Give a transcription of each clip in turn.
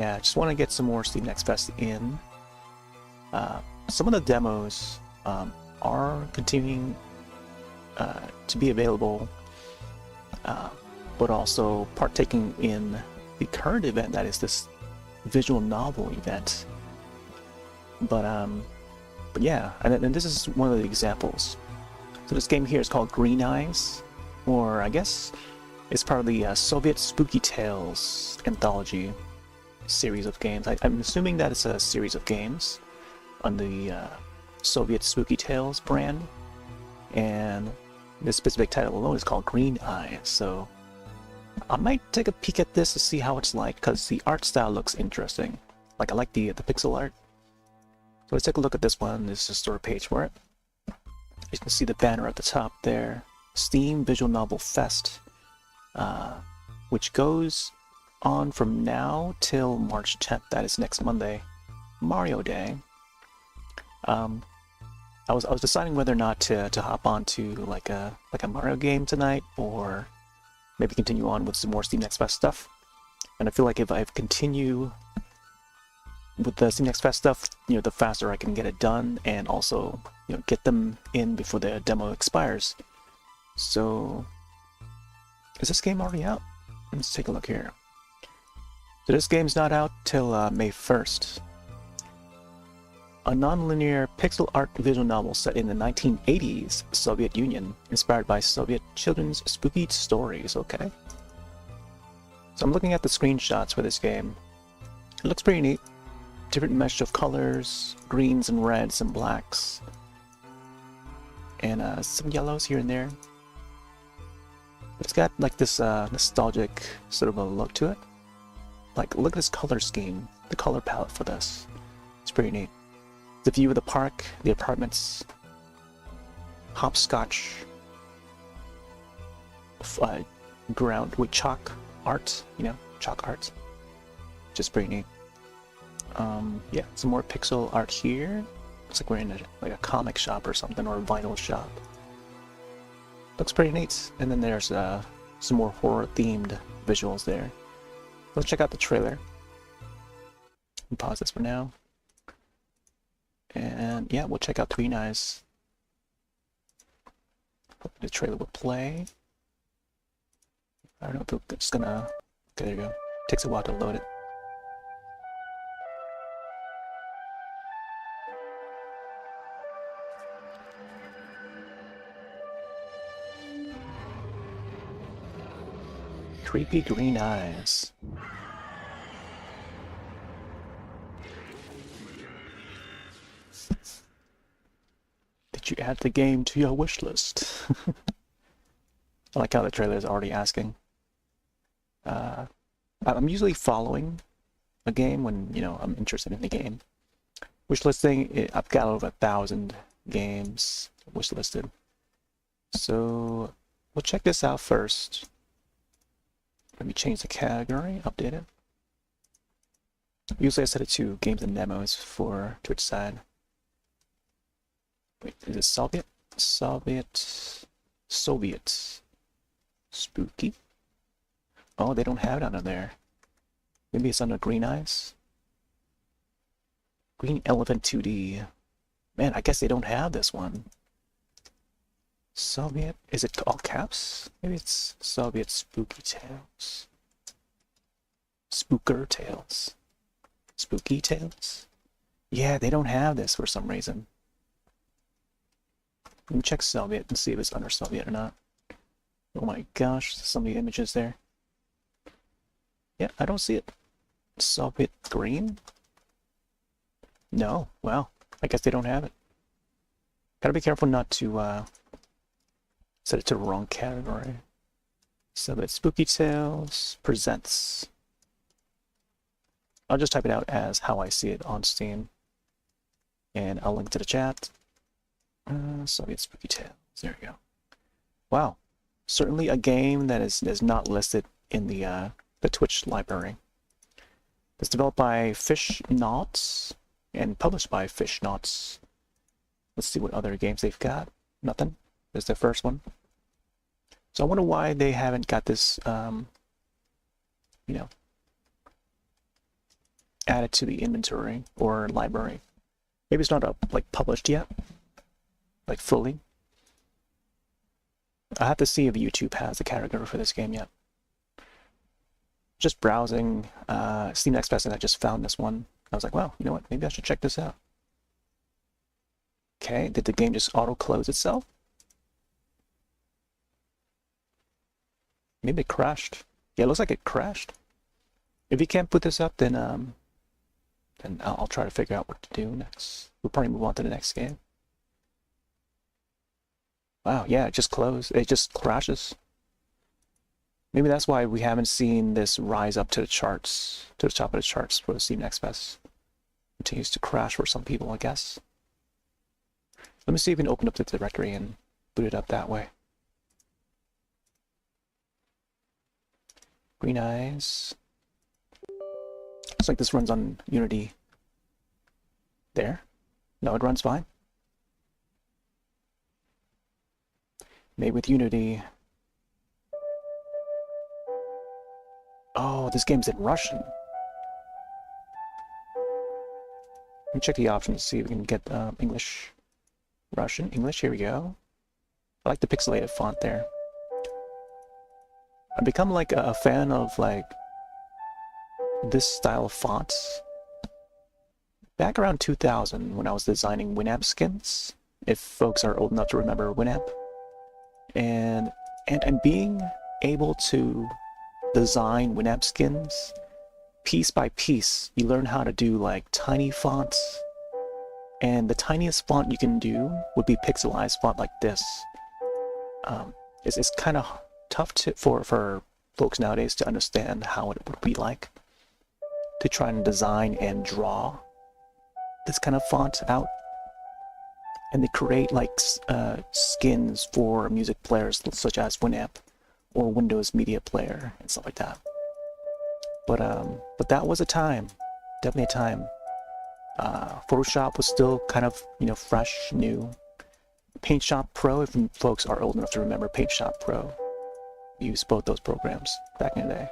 Yeah, I just want to get some more Steam Next Fest in. Some of the demos are continuing to be available, but also partaking in the current event that is this visual novel event. But yeah, and this is one of the examples. So this game here is called Green Eyes, or I guess it's part of the Soviet Spooky Tales anthology series of games. I'm assuming that it's a series of games on the Soviet Spooky Tales brand, and this specific title alone is called Green Eyes. So I might take a peek at this to see how it's like, because the art style looks interesting. Like, I like the pixel art. So let's take a look at this one. This is the store page for it. You can see the banner at the top there. Steam Visual Novel Fest, which goes on from now till March 10th. That is next Monday, Mario Day. I was deciding whether or not to hop on to like a Mario game tonight, or maybe continue on with some more Steam Next Fest stuff. And I feel like if I continue with the Steam Next Fest stuff, the faster I can get it done, and also get them in before the demo expires. So is this game already out? Let's take a look here. So this game's not out till May 1st. A non-linear pixel art visual novel set in the 1980s Soviet Union, inspired by Soviet children's spooky stories. Okay. So I'm looking at the screenshots for this game. It looks pretty neat. Different mesh of colors, greens and reds and blacks, and some yellows here and there. But it's got like this nostalgic sort of a look to it. Like, look at this color scheme, the color palette for this. It's pretty neat. The view of the park, the apartments, hopscotch, ground with chalk art, chalk art. Just pretty neat. Yeah, some more pixel art here. Looks like we're in a comic shop or something, or a vinyl shop. Looks pretty neat. And then there's some more horror-themed visuals there. Let's check out the trailer. I'll pause this for now. And yeah, we'll check out Green Eyes. Hopefully the trailer will play. I don't know if it's just gonna... Okay, there you go. Takes a while to load it. Creepy green eyes. Did you add the game to your wish list? I like how the trailer is already asking. I'm usually following a game when, I'm interested in the game. Wish listing, I've got over 1,000 games wish listed. So we'll check this out first. Let me change the category, update it. Usually I set it to games and demos for Twitch side. Wait, is it Soviet? Soviet. Spooky? Oh, they don't have it under there. Maybe it's under Green Eyes? Green Elephant 2D. Man, I guess they don't have this one. Soviet, is it all caps? Maybe it's Soviet Spooky Tales. Spooker Tales. Spooky Tales? Yeah, they don't have this for some reason. Let me check Soviet and see if it's under Soviet or not. Oh my gosh, some of the images there. Yeah, I don't see it. Soviet green? No, well, I guess they don't have it. Gotta be careful not to set it to the wrong category. Soviet Spooky Tales presents. I'll just type it out as how I see it on Steam, and I'll link to the chat. Soviet Spooky Tales. There we go. Wow, certainly a game that is not listed in the Twitch library. It's developed by Fish Knots and published by Fish Knots. Let's see what other games they've got. Nothing. This is their first one. So I wonder why they haven't got this, added to the inventory or library. Maybe it's not up, like published yet, like fully. I have to see if YouTube has a category for this game yet. Just browsing Steam Next Fest, and I just found this one. I was like, wow, you know what? Maybe I should check this out. Okay, did the game just auto-close itself? Maybe it crashed. Yeah, it looks like it crashed. If you can't put this up, then I'll try to figure out what to do next. We'll probably move on to the next game. Wow, yeah, it just closed. It just crashes. Maybe that's why we haven't seen this rise up to the charts, to the top of the charts for the Steam Next Fest. It continues to crash for some people, I guess. Let me see if we can open up the directory and boot it up that way. Green Eyes. Looks like this runs on Unity. There. No, it runs fine. Made with Unity. Oh, this game's in Russian. Let me check the options, see if we can get English. Russian, English, here we go. I like the pixelated font there. I've become like a fan of like this style of fonts. Back around 2000 when I was designing Winamp skins, if folks are old enough to remember Winamp. And being able to design Winamp skins piece by piece, you learn how to do like tiny fonts, and the tiniest font you can do would be pixelized font like this. It's kind of tough for folks nowadays to understand how it would be like to try and design and draw this kind of font out. And they create like skins for music players such as Winamp or Windows Media Player and stuff like that. But that was a time, definitely a time. Photoshop was still kind of, you know, fresh, new. Paint Shop Pro, if folks are old enough to remember Paint Shop Pro, used both those programs back in the day.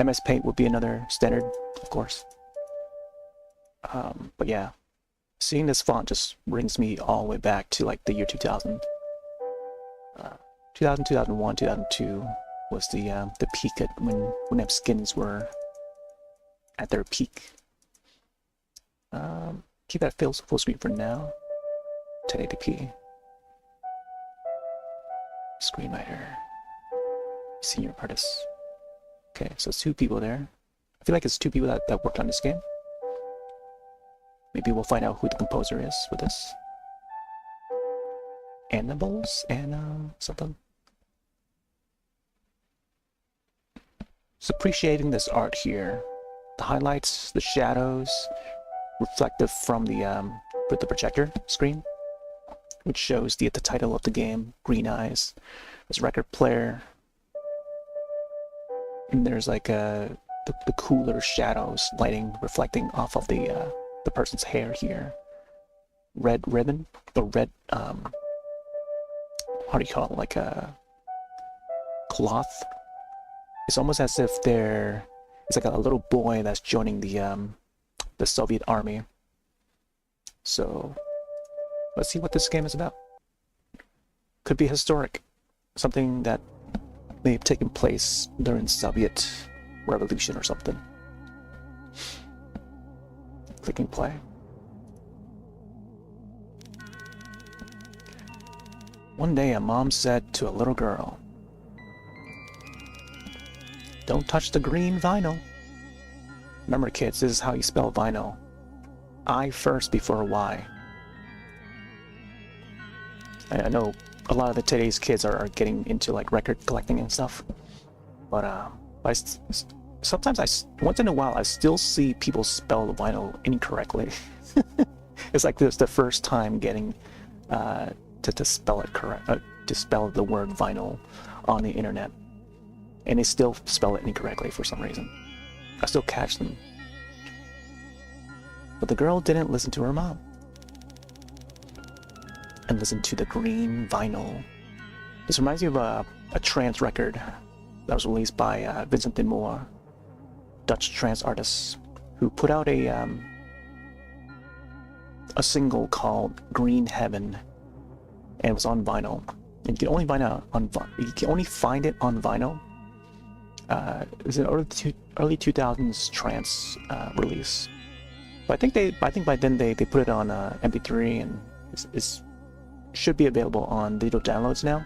MS Paint would be another standard, of course. But yeah, seeing this font just brings me all the way back to like the year 2000. 2000, 2001, 2002 was the peak at when Winamp skins were at their peak. Keep that full screen for now. 1080p. Screenwriter. Senior artist. Okay, so it's two people there. I feel like it's two people that worked on this game. Maybe we'll find out who the composer is for this. Animals and something. Just appreciating this art here. The highlights, the shadows, reflective from the projector screen, which shows the title of the game, Green Eyes. There's a record player, and there's like the cooler shadows lighting, reflecting off of the person's hair here. Red ribbon, or red how do you call it? Like a cloth. It's almost as if it's like a little boy that's joining the Soviet army. So let's see what this game is about. Could be historic, something that may have taken place during Soviet Revolution or something. Clicking play. One day a mom said to a little girl, "Don't touch the green vinyl." Remember kids, this is how you spell vinyl. I first before Y. I know a lot of today's kids are getting into like record collecting and stuff, but sometimes once in a while I still see people spell the vinyl incorrectly. It's like this the first time getting to spell it correct, to spell the word vinyl on the internet, and they still spell it incorrectly for some reason. I still catch them. But the girl didn't listen to her mom and listened to the green vinyl. This reminds me of a trance record that was released by Vincent de Moor, Dutch trance artist. who put out a single called Green Heaven, and it was on vinyl. And you can only find it on vinyl. It was an early 2000s trance release. But I think by then they put it on MP3, and it should be available on digital downloads now.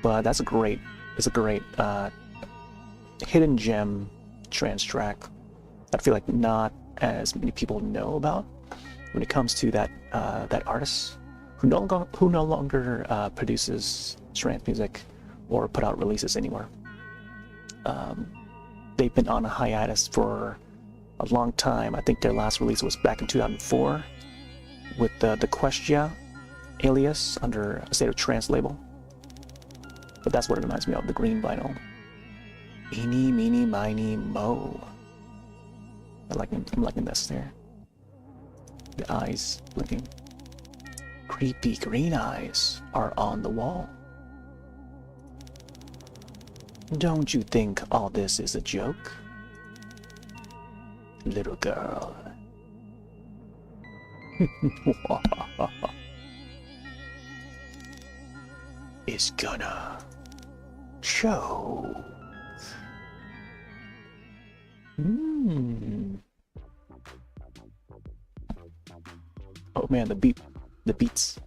But it's a great hidden gem trance track that I feel like not as many people know about when it comes to that artist who no longer produces trance music or put out releases anymore. They've been on a hiatus for a long time. I think their last release was back in 2004 with the Questia alias under a State of Trance label. But that's what it reminds me of, the green vinyl. Eeny, meeny, miny, mo. I'm liking this there. The eyes blinking. Creepy green eyes are on the wall. Don't you think all this is a joke? Little girl. Is gonna show. Oh man, the beats.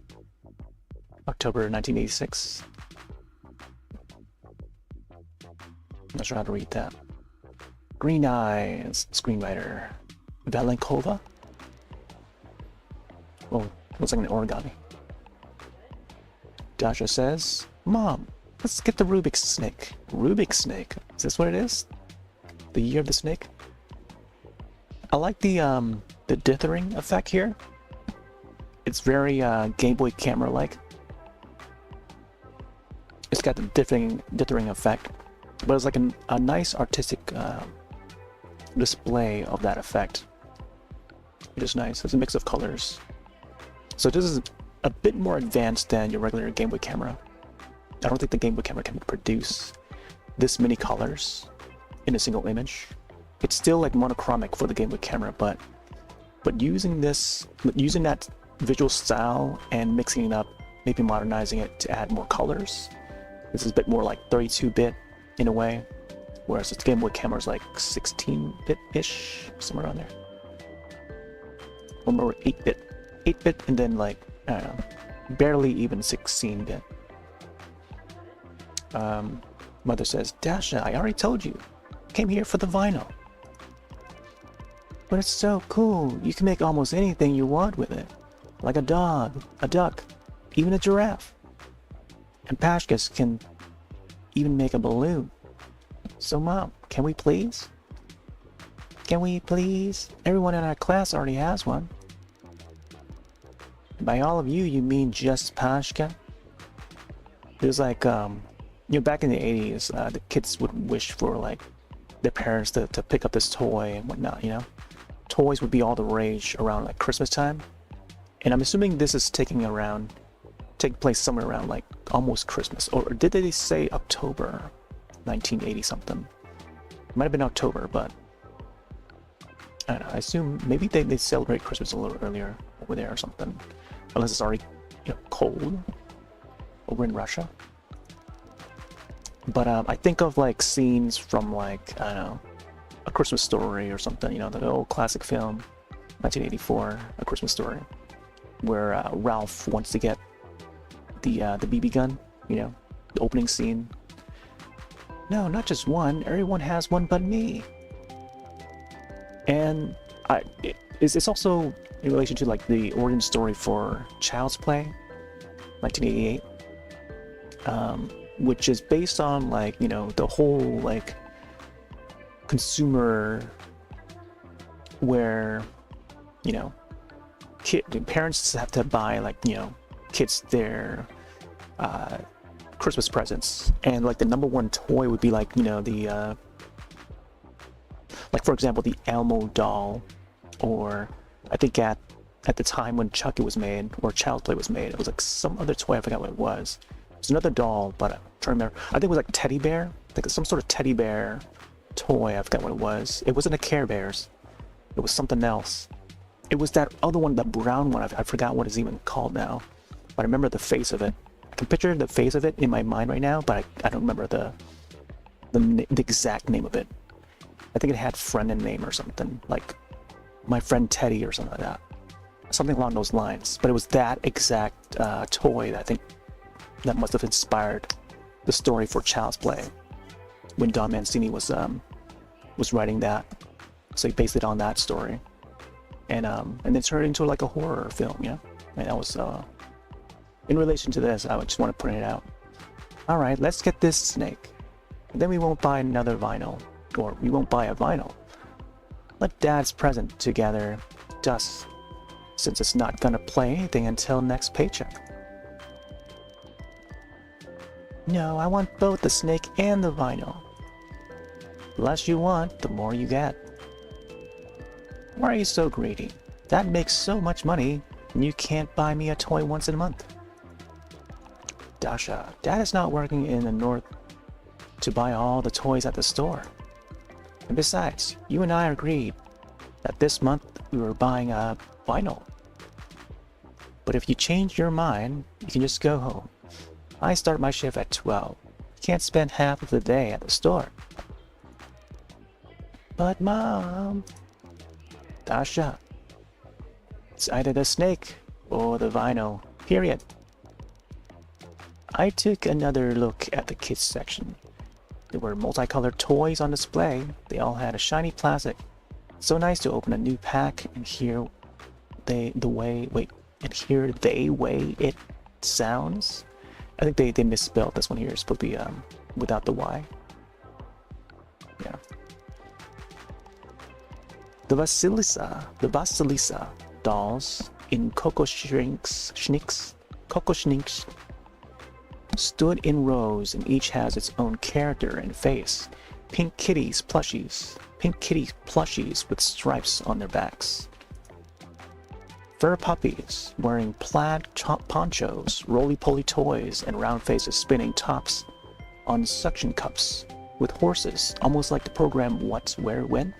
October 1986. Not sure how to read that. Green Eyes, screenwriter Valenkova. Oh, looks like an origami. Dasha says, "Mom, let's get the Rubik's snake." Rubik's snake? Is this what it is? The year of the snake? I like the dithering effect here. It's very Game Boy camera-like. It's got the dithering effect, but it's like a nice artistic display of that effect. It is nice. It's a mix of colors. So this is a bit more advanced than your regular Game Boy camera. I don't think the Game Boy camera can produce this many colors in a single image. It's still like monochromic for the Game Boy camera, but using that visual style and mixing it up, maybe modernizing it to add more colors. This is a bit more like 32-bit in a way, whereas the Game Boy camera is like 16-bit-ish, somewhere around there. Or more 8-bit, and then like, I don't know, barely even 16-bit. Mother says, "Dasha, I already told you. Came here for the vinyl." But it's so cool. You can make almost anything you want with it. Like a dog, a duck, even a giraffe. And Pashkas can even make a balloon. So Mom, can we please? Can we please? Everyone in our class already has one. By all of you, you mean just Pashka? There's like, back in the 80s, the kids would wish for like their parents to pick up this toy and whatnot, Toys would be all the rage around like Christmas time. And I'm assuming this is taking place somewhere around like almost Christmas. Or did they say October 1980 something? It might have been October, but I don't know. I assume maybe they celebrate Christmas a little earlier over there or something. Unless it's already cold over in Russia. But I think of like scenes from like, I don't know, A Christmas Story or something, the old classic film, 1984, A Christmas Story, where Ralph wants to get the BB gun, the opening scene. No, not just one. Everyone has one but me. And it's also in relation to like the origin story for Child's Play, 1988, which is based on like the whole like consumer where parents have to buy like kids their Christmas presents, and like the number one toy would be like the like for example the Elmo doll, or I think at the time when Chucky was made or Child's Play was made, it was like some other toy, I forgot what it was. It's another doll, but I'm trying to remember. I think it was like teddy bear, like some sort of teddy bear toy. I forgot what it was. It wasn't a Care Bears. It was something else. It was that other one, the brown one. I forgot what it's even called now. But I remember the face of it. I can picture the face of it in my mind right now, but I don't remember the exact name of it. I think it had friend and name or something, like my friend Teddy or something like that. Something along those lines. But it was that exact toy that I think that must have inspired the story for Child's Play when Don Mancini was writing that. So he based it on that story, and then turned it into like a horror film, you know. And that was in relation to this. I just want to point it out. All right, let's get this snake. And then we won't buy another vinyl, or we won't buy a vinyl. Let Dad's present to gather dust, since it's not gonna play anything until next paycheck. No, I want both the snake and the vinyl. The less you want, the more you get. Why are you so greedy? That makes so much money, and you can't buy me a toy once in a month. Dasha, Dad is not working in the north to buy all the toys at the store. And besides, you and I agreed that this month we were buying a vinyl. But if you change your mind, you can just go home. I start my shift at 12. Can't spend half of the day at the store. But Mom... Dasha, it's either the snake or the vinyl, period. I took another look at the kids section. There were multicolored toys on display. They all had a shiny plastic. So nice to open a new pack and hear the way it sounds. I think they misspelled this one here. It's supposed to be without the Y. Yeah. The Vasilisa dolls in Coco Schnicks stood in rows, and each has its own character and face. Pink kitty plushies with stripes on their backs. Fur puppies wearing plaid ponchos, roly-poly toys, and round faces spinning tops on suction cups with horses, almost like the program What, Where, When.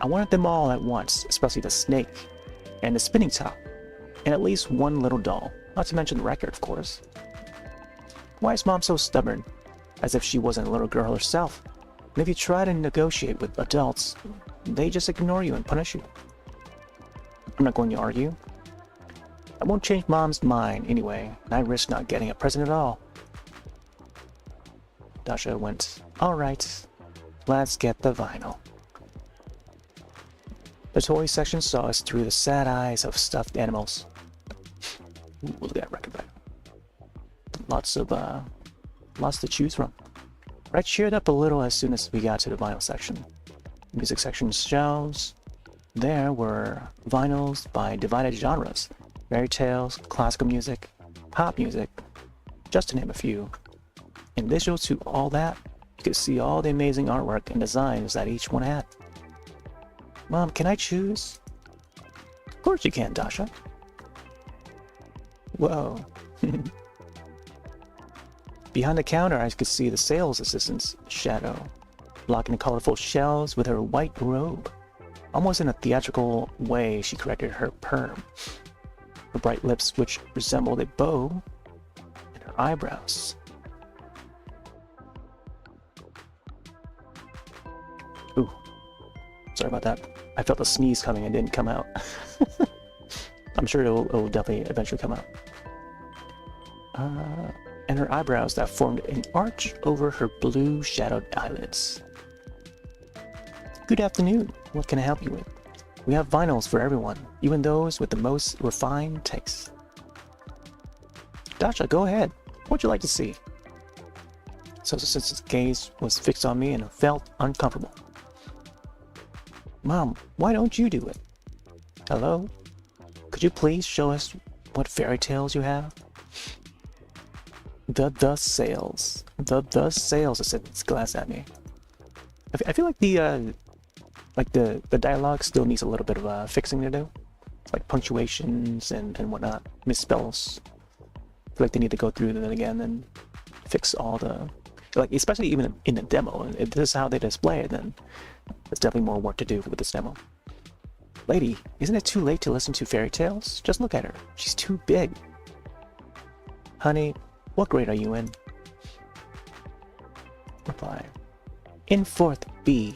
I wanted them all at once, especially the snake and the spinning top, and at least one little doll, not to mention the record, of course. Why is Mom so stubborn, as if she wasn't a little girl herself? And if you try to negotiate with adults, they just ignore you and punish you. I'm not going to argue. I won't change Mom's mind anyway, and I risk not getting a present at all. Dasha went, all right, let's get the vinyl. The toy section saw us through the sad eyes of stuffed animals. Ooh, look at that record back. Lots to choose from. I cheered up a little as soon as we got to the vinyl section. Music section shelves. There were vinyls by divided genres. Fairy tales, classical music, pop music, just to name a few. In addition to all that, you could see all the amazing artwork and designs that each one had. Mom, can I choose? Of course you can, Dasha. Whoa. Behind the counter, I could see the sales assistant's shadow, blocking the colorful shelves with her white robe. Almost in a theatrical way, she corrected her perm. Her bright lips, which resembled a bow, and her eyebrows. Ooh. Sorry about that. I felt a sneeze coming and didn't come out. I'm sure it'll definitely eventually come out. And her eyebrows that formed an arch over her blue shadowed eyelids. Good afternoon. What can I help you with? We have vinyls for everyone, even those with the most refined taste. Dasha, go ahead. What'd you like to see? So since his gaze was fixed on me and felt uncomfortable. Mom, why don't you do it? Hello? Could you please show us what fairy tales you have? The sales. The sales, I said, it's glass at me. I feel like the dialogue still needs a little bit of fixing to do. Like punctuations and whatnot. Misspells. I feel like they need to go through that again and fix all the... Like, especially even in the demo. If this is how they display it, then There's definitely more work to do with this demo. Lady, isn't it too late to listen to fairy tales? Just look at her. She's too big. Honey, what grade are you in? Reply. In 4th B.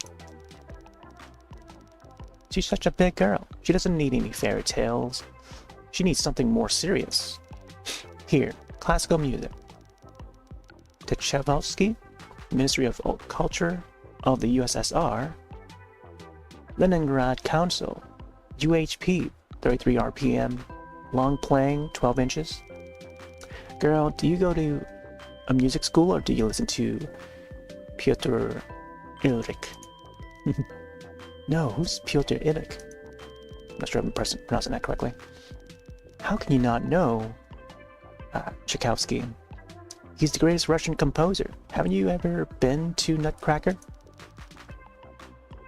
She's such a big girl. She doesn't need any fairy tales. She needs something more serious. Here, classical music. Tchaikovsky, Ministry of Culture of the USSR. Leningrad Council, UHP, 33 RPM, long playing, 12 inches. Girl, do you go to a music school or do you listen to Piotr Ilyich? No, who's Piotr Ilyich? I'm not sure if I'm pronouncing that correctly. How can you not know Tchaikovsky? He's the greatest Russian composer. Haven't you ever been to Nutcracker?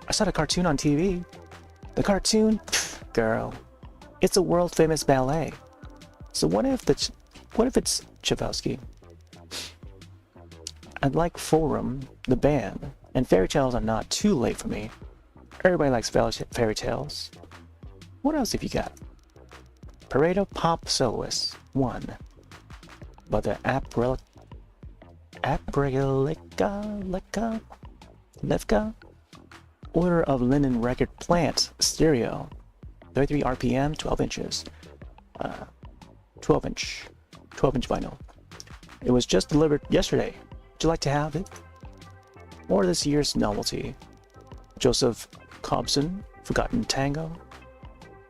I saw the cartoon on TV. The cartoon? Pfft, girl, it's a world-famous ballet. So what if it's Tchaikovsky? I'd like Forum, the band, and fairy tales are not too late for me. Everybody likes fairy tales. What else have you got? Pareto Pop Soloist 1 by the Levka Order of Linen Record Plant Stereo, 33 RPM, 12 inches, 12 inch vinyl. It was just delivered yesterday. Would you like to have it? Or this year's novelty? Joseph Cobson, Forgotten Tango,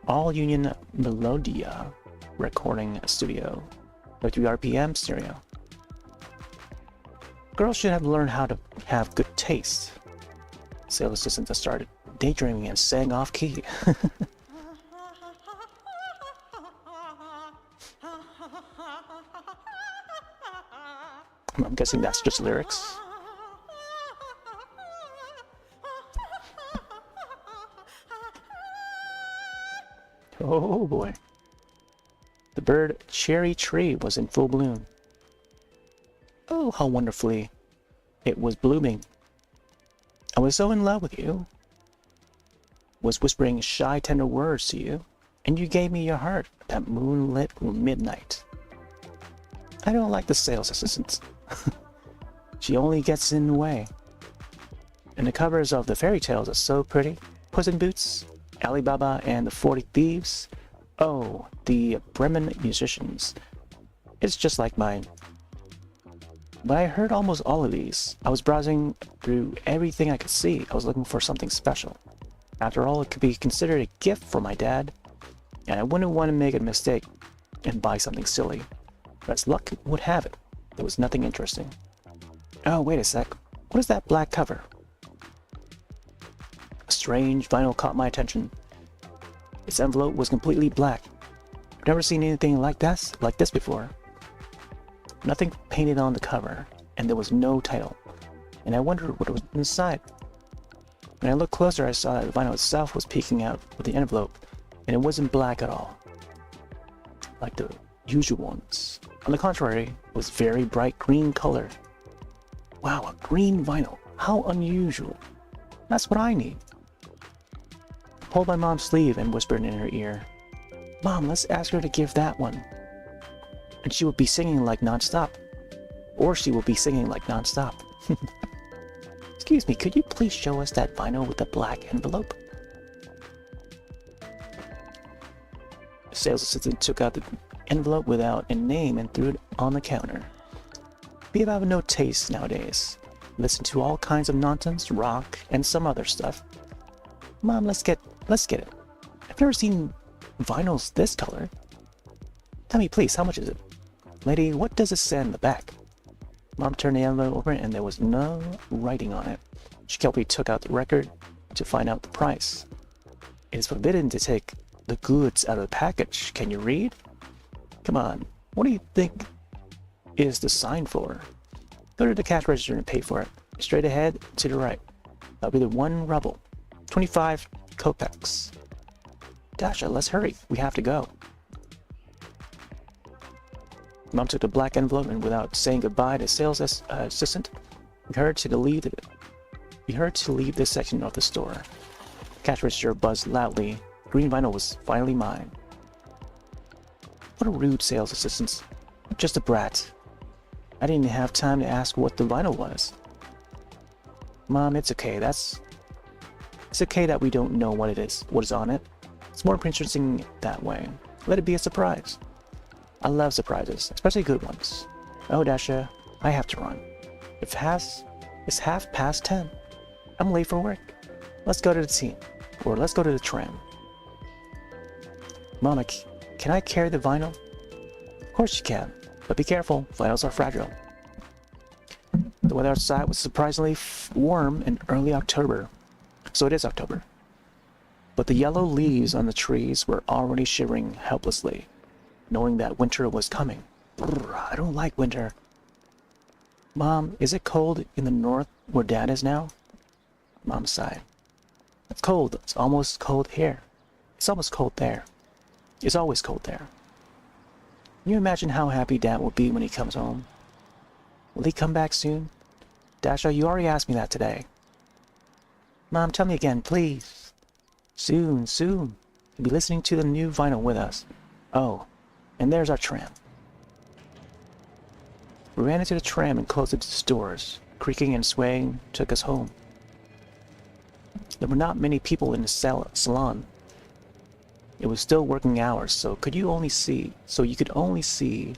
All Union Melodia Recording Studio, 33 RPM stereo. Girls should have learned how to have good taste. Sales assistant that started daydreaming and sang off key. I'm guessing that's just lyrics. Oh boy. The bird cherry tree was in full bloom. Oh, how wonderfully it was blooming. I was so in love with you. Was whispering shy, tender words to you, and you gave me your heart that moonlit midnight. I don't like the sales assistant. She only gets in the way. And the covers of the fairy tales are so pretty. Puss in Boots, Alibaba and the 40 Thieves. Oh, the Bremen musicians. It's just like mine. But I heard almost all of these. I was browsing through everything I could see. I was looking for something special. After all, it could be considered a gift for my dad. And I wouldn't want to make a mistake and buy something silly. But as luck would have it, there was nothing interesting. Oh, wait a sec. What is that black cover? A strange vinyl caught my attention. Its envelope was completely black. I've never seen anything like this before. Nothing painted on the cover, and there was no title. And I wondered what was inside. When I looked closer, I saw that the vinyl itself was peeking out of the envelope, and it wasn't black at all, like the usual ones. On the contrary, it was very bright green color. Wow, a green vinyl. How unusual. That's what I need. I pulled my mom's sleeve and whispered in her ear, Mom, let's ask her to give that one. And she will be singing like non-stop. Or she will be singing like non-stop. Excuse me, could you please show us that vinyl with the black envelope? The sales assistant took out the envelope without a name and threw it on the counter. People have no taste nowadays. Listen to all kinds of nonsense, rock, and some other stuff. Mom, let's get it. I've never seen vinyls this color. Tell me please, how much is it? Lady, what does it say in the back? Mom turned the envelope over and there was no writing on it. She carefully took out the record to find out the price. It is forbidden to take the goods out of the package. Can you read? Come on, what do you think is the sign for? Go to the cash register and pay for it. Straight ahead to the right. That'll be the 1 ruble. 25 kopecks. Dasha, let's hurry. We have to go. Mom took the black envelope and without saying goodbye to the sales assistant, encouraged her to leave the We hurried to leave this section of the store. Cash register buzzed loudly. Green vinyl was finally mine. What a rude sales assistant. Just a brat. I didn't even have time to ask what the vinyl was. Mom, it's okay. It's okay that we don't know what it is, what is on it. It's more interesting that way. Let it be a surprise. I love surprises, especially good ones. Oh, Dasha, I have to run. It's 10:30. I'm late for work. Let's go to the team, or let's go to the tram. Mama, can I carry the vinyl? Of course you can, but be careful, vinyls are fragile. The weather outside was surprisingly warm in early October. So it is October. But the yellow leaves on the trees were already shivering helplessly, knowing that winter was coming. Brr, I don't like winter. Mom, is it cold in the north where Dad is now? Mom sighed. It's cold. It's almost cold here. It's almost cold there. It's always cold there. Can you imagine how happy Dad will be when he comes home? Will he come back soon? Dasha, you already asked me that today. Mom, tell me again, please. Soon. He'll be listening to the new vinyl with us. Oh, and there's our tram. We ran into the tram and closed its doors. Creaking and swaying took us home. There were not many people in the salon. It was still working hours, so you could only see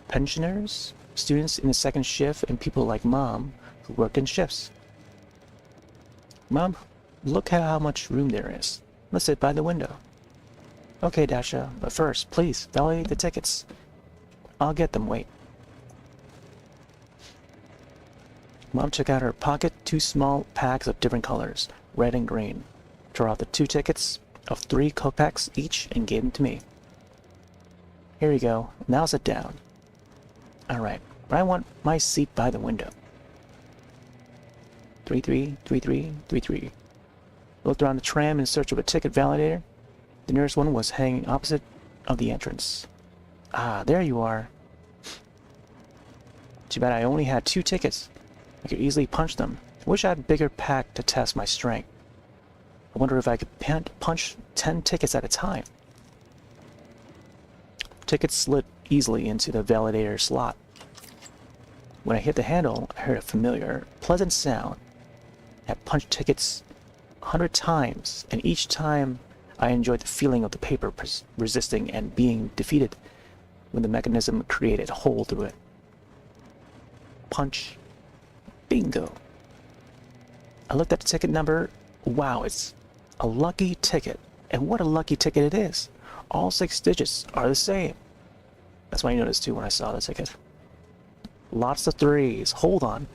pensioners, students in the second shift, and people like Mom who worked in shifts. Mom, look at how much room there is. Let's sit by the window. Okay, Dasha, but first, please, validate the tickets. I'll get them, wait. Mom took out her pocket 2 small packs of different colors, red and green, tore out the 2 tickets of 3 Coke packs each and gave them to me. Here you go, now sit down. Alright, but I want my seat by the window. 333333. Looked around the tram in search of a ticket validator. The nearest one was hanging opposite of the entrance. Ah, there you are. Too bad I only had 2 tickets. I could easily punch them. I wish I had a bigger pack to test my strength. I wonder if I could punch 10 tickets at a time. Tickets slid easily into the validator slot. When I hit the handle, I heard a familiar, pleasant sound. I had punched tickets 100 times, and each time I enjoyed the feeling of the paper resisting and being defeated when the mechanism created a hole through it. Punch. Bingo. I looked at the ticket number. Wow, it's a lucky ticket. And what a lucky ticket it is. All 6 digits are the same. That's what I noticed too when I saw the ticket. Lots of 3s. Hold on.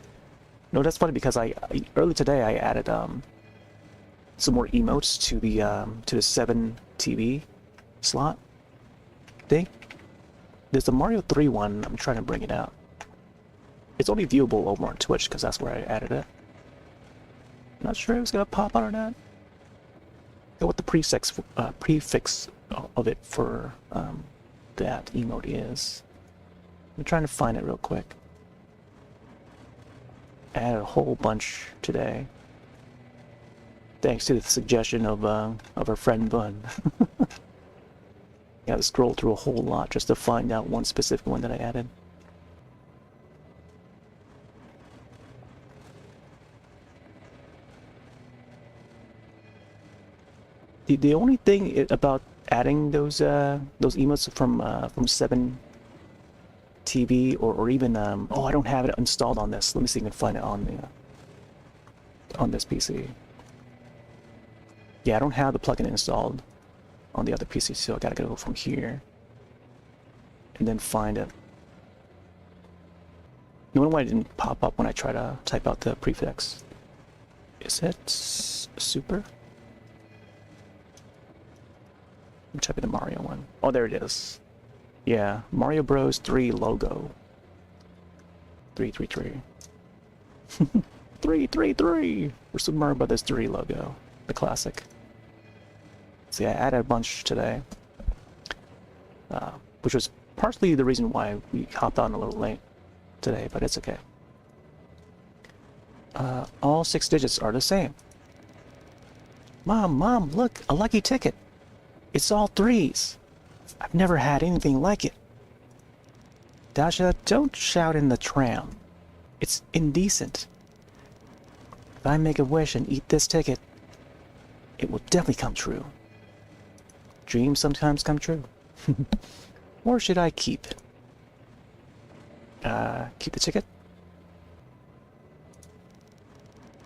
No, that's funny because early today I added some more emotes to the 7 TV slot thing. There's a Mario 3 one. I'm trying to bring it out. It's only viewable over on Twitch because that's where I added it. Not sure it was gonna pop out or not. Know what the prefix of it for that emote is. I'm trying to find it real quick. I added a whole bunch today, thanks to the suggestion of our friend Bun. I had to scroll through a whole lot just to find out one specific one that I added. The only thing about adding those emotes from 7 TV or even oh, I don't have it installed on this. Let me see if I can find it on this PC. Yeah, I don't have the plugin installed on the other PC, so I gotta go from here and then find it. You wonder why it didn't pop up when I try to type out the prefix? Is it super? I'm typing the Mario one. Oh, there it is. Yeah, Mario Bros. 3 logo. 333. 333! Or Super Mario Brothers 3 logo. The classic. See, I added a bunch today. Which was partially the reason why we hopped on a little late today, but it's okay. All 6 digits are the same. Mom, look, a lucky ticket. It's all 3s. I've never had anything like it. Dasha, don't shout in the tram. It's indecent. If I make a wish and eat this ticket, it will definitely come true. Dreams sometimes come true. Or should I keep it? Keep the ticket?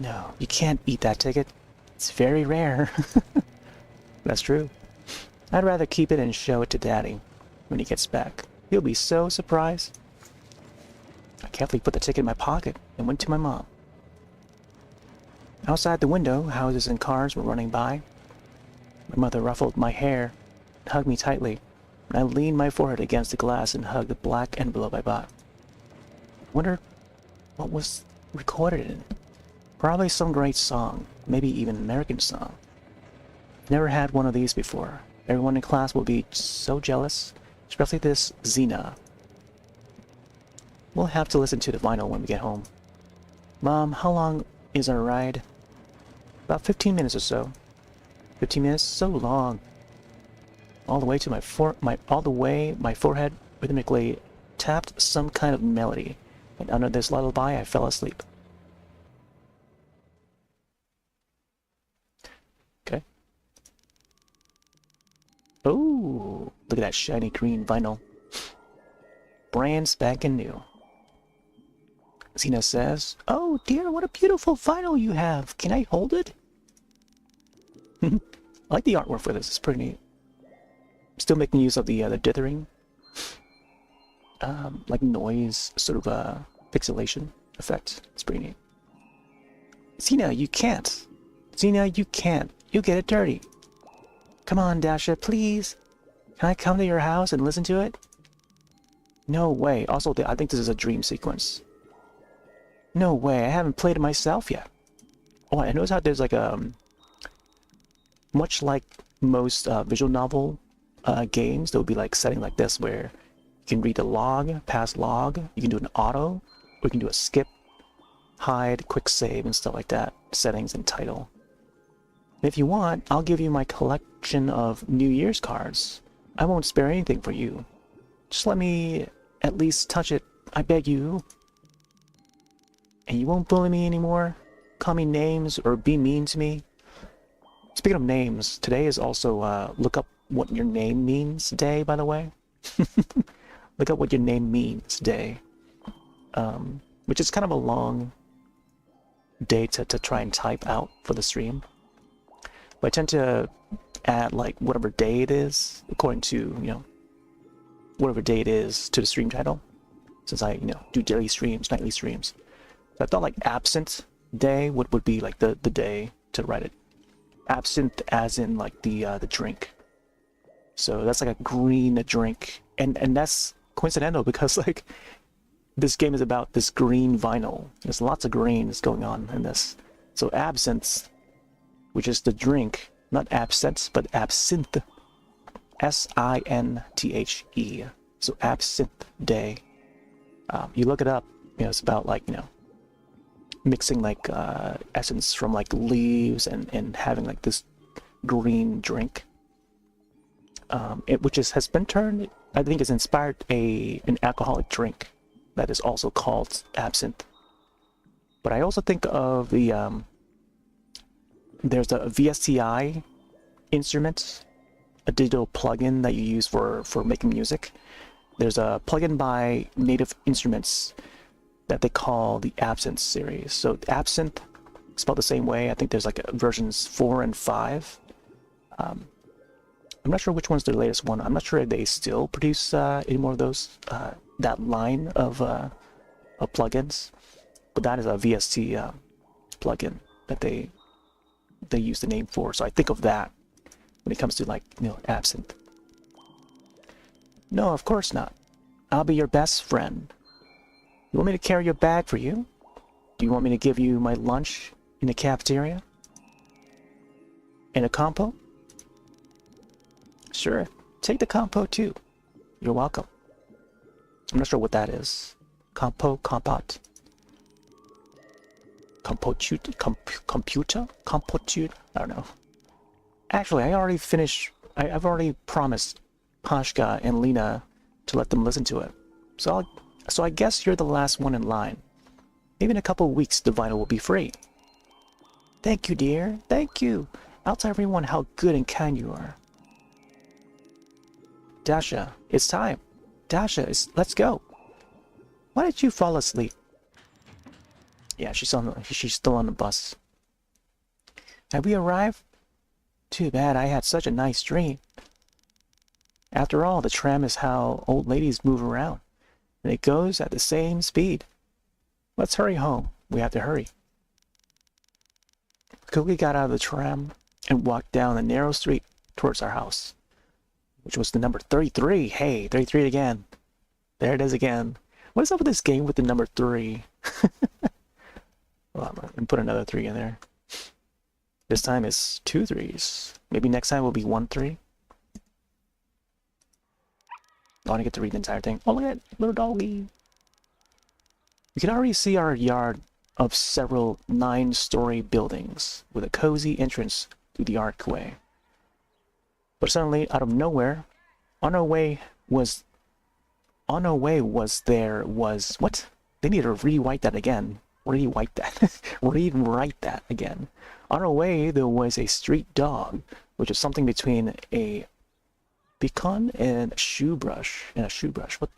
No, you can't eat that ticket. It's very rare. That's true. I'd rather keep it and show it to Daddy when he gets back. He'll be so surprised. I carefully put the ticket in my pocket and went to my mom. Outside the window, houses and cars were running by. My mother ruffled my hair and hugged me tightly, and I leaned my forehead against the glass and hugged the black envelope I bought. I wondered what was recorded in it. Probably some great song, maybe even an American song. I've never had one of these before. Everyone in class will be so jealous, especially this Xena. We'll have to listen to the vinyl when we get home. Mom, how long is our ride? About 15 minutes or so. 15 minutes? So long. All the way to my forehead rhythmically tapped some kind of melody, and under this lullaby I fell asleep. Okay. Oh, look at that shiny green vinyl. Brand spanking new. Xena says, "Oh dear, what a beautiful vinyl you have. Can I hold it?" I like the artwork for this. It's pretty neat. Still making use of the dithering, like noise, sort of pixelation effect. It's pretty neat. Xena, you can't. Xena, you can't. You'll get it dirty. Come on, Dasha, please. Can I come to your house and listen to it? No way. Also, I think this is a dream sequence. No way. I haven't played it myself yet. Oh, I noticed how there's like a much like most visual novel games, there will be like setting like this where you can read the log, pass log, you can do an auto, or you can do a skip, hide, quick save, and stuff like that. Settings and title. If you want, I'll give you my collection of New Year's cards. I won't spare anything for you. Just let me at least touch it, I beg you. And you won't bully me anymore? Call me names or be mean to me? Speaking of names, today is also look up what your name means day, by the way. Look up what your name means day. Which is kind of a long day to try and type out for the stream. But I tend to add like whatever day it is, according to, you know, whatever day it is to the stream title. Since I, you know, do daily streams, nightly streams. So I thought like absent day would be like the day to write it. Absinthe as in like the drink. So that's like a green drink. And that's coincidental because like this game is about this green vinyl. There's lots of greens going on in this. So absinthe, which is the drink, not absinthe, but absinthe. S-I-N-T-H-E. So absinthe day. You look it up, you know, it's about like, you know, mixing like essence from like leaves and having like this green drink, which has been turned, I think, is inspired an alcoholic drink that is also called absinthe. But I also think of the there's a VSTI instrument, a digital plugin that you use for making music. There's a plugin by Native Instruments that they call the Absinthe series. So Absinthe, spelled the same way. I think there's like versions 4 and 5. I'm not sure which one's the latest one. I'm not sure if they still produce any more of those, that line of plugins. But that is a VST plugin that they use the name for. So I think of that when it comes to like, you know, Absinthe. No, of course not. I'll be your best friend. You want me to carry your bag for you? Do you want me to give you my lunch in the cafeteria? And a compo? Sure, take the compo too. You're welcome. I'm not sure what that is. Compo, compote. compute? I don't know. Actually, I've already promised Pashka and Lena to let them listen to it. So I guess you're the last one in line. Maybe in a couple of weeks, the vinyl will be free. Thank you, dear. Thank you. I'll tell everyone how good and kind you are. Dasha, it's time. Dasha, let's go. Why did you fall asleep? Yeah, she's still on the bus. Have we arrived? Too bad, I had such a nice dream. After all, the tram is how old ladies move around, and it goes at the same speed. Let's hurry home. We have to hurry. Quickly got out of the tram and walked down the narrow street towards our house, which was the number 33. Hey, 33 again. There it is again. What is up with this game with the number 3? Well, I'm gonna put another 3 in there. This time it's 2 3s. Maybe next time will be 1 3. I want to get to read the entire thing. Oh, look at that little doggy. You can already see our yard of several 9-story buildings with a cozy entrance through the archway. But suddenly, out of nowhere, on our way was what? They need to rewrite that again. Rewrite that. Rewrite that again. On our way, there was a street dog, which is something between a beacon and a shoe brush. What?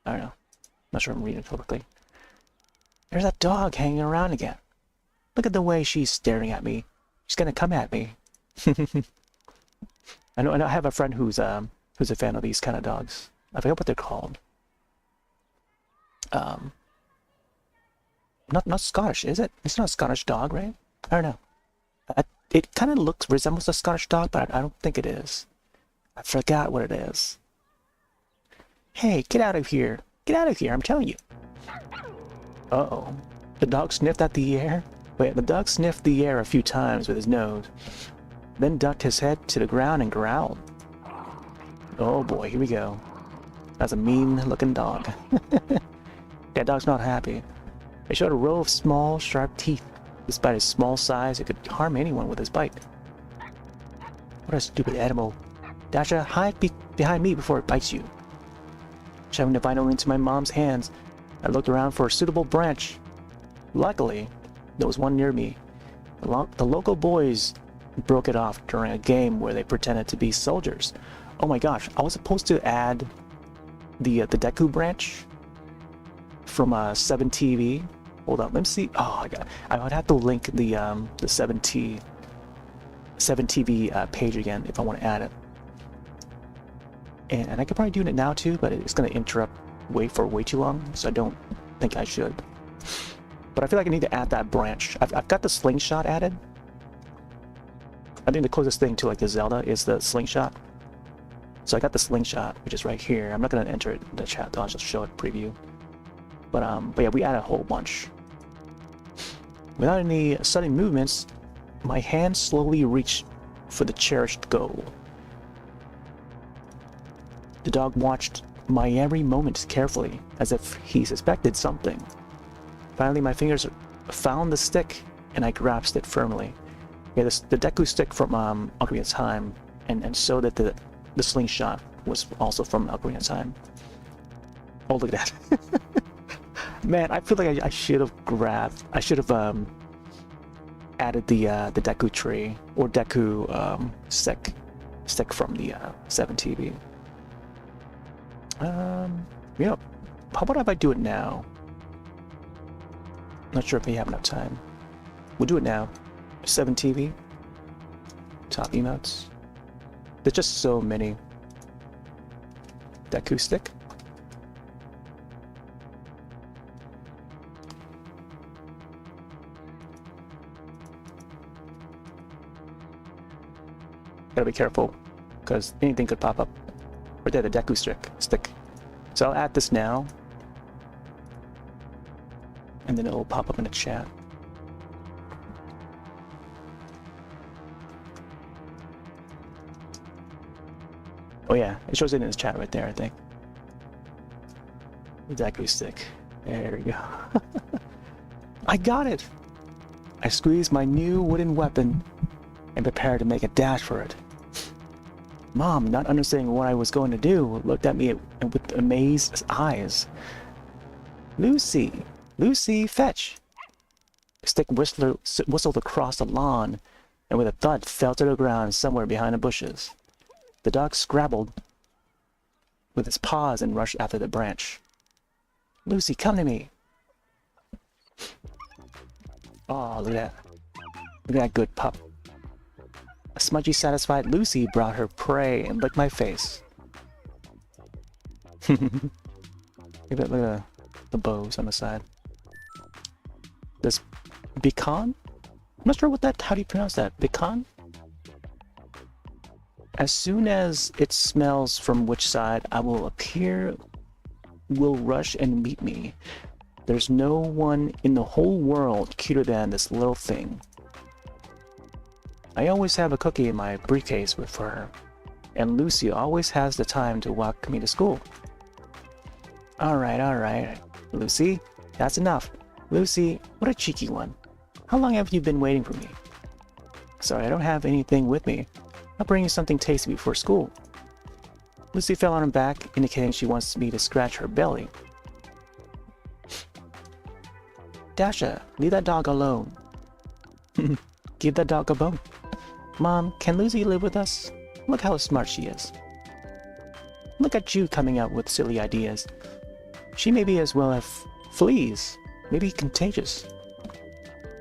I don't know. Not sure I'm reading it correctly. There's that dog hanging around again. Look at the way she's staring at me. She's gonna come at me. I know. I have a friend who's a fan of these kind of dogs. I forget what they're called. Not Scottish, is it? It's not a Scottish dog, right? I don't know. It kind of resembles a Scottish dog, but I don't think it is. I forgot what it is. Hey, get out of here! Get out of here! I'm telling you. Uh-oh. The dog sniffed at the air? Wait, the dog sniffed the air a few times with his nose, then ducked his head to the ground and growled. Oh boy, here we go. That's a mean-looking dog. That dog's not happy. It showed a row of small, sharp teeth. Despite his small size, it could harm anyone with his bite. What a stupid animal. Dasha, hide behind me before it bites you. Shoving the vinyl into my mom's hands, I looked around for a suitable branch. Luckily, there was one near me. The local boys broke it off during a game where they pretended to be soldiers. Oh my gosh, I was supposed to add the Deku branch from 7TV. Hold on, let me see. Oh, I would have to link the 7TV page again if I want to add it. And I could probably do it now too, but it's going to interrupt way too long, so I don't think I should. But I feel like I need to add that branch. I've got the slingshot added. I think the closest thing to like the Zelda is the slingshot. So I got the slingshot, which is right here. I'm not going to enter it in the chat though, I'll just show it preview. But yeah, we added a whole bunch. Without any sudden movements, my hand slowly reached for the cherished goal. The dog watched my every moment carefully, as if he suspected something. Finally, my fingers found the stick, and I grasped it firmly. Yeah, the Deku stick from Ocarina of Time, and so that the slingshot was also from Ocarina of Time. Oh, look at that. Man, I feel like I should have added the Deku tree, or Deku stick from the 7TV. Yeah, how about if I do it now? Not sure if we have enough time. We'll do it now. 7TV. Top emotes. There's just so many. Deku stick. Gotta be careful, because anything could pop up. Right there, the Deku stick. So I'll add this now, and then it'll pop up in the chat. Oh yeah, it shows it in the chat right there, I think. The Deku stick. There we go. I got it! I squeezed my new wooden weapon and prepared to make a dash for it. Mom, not understanding what I was going to do, looked at me with amazed eyes. Lucy! Lucy, fetch! A stick whistled across the lawn, and with a thud fell to the ground somewhere behind the bushes. The dog scrabbled with its paws and rushed after the branch. Lucy, come to me! Oh, look at that. Look at that good pup. A smudgy, satisfied Lucy brought her prey and licked my face. Look at the bows on the side. This pecan? I'm not sure what that, how do you pronounce that? Pecan? As soon as it smells from which side I will appear, will rush and meet me. There's no one in the whole world cuter than this little thing. I always have a cookie in my briefcase for her, and Lucy always has the time to walk me to school. Alright, Lucy, that's enough. Lucy, what a cheeky one. How long have you been waiting for me? Sorry, I don't have anything with me. I'll bring you something tasty before school. Lucy fell on her back, indicating she wants me to scratch her belly. Dasha, leave that dog alone. Give that dog a bone. Mom, can Lucy live with us? Look how smart she is. Look at Jude coming up with silly ideas. She may be as well as fleas. Maybe contagious.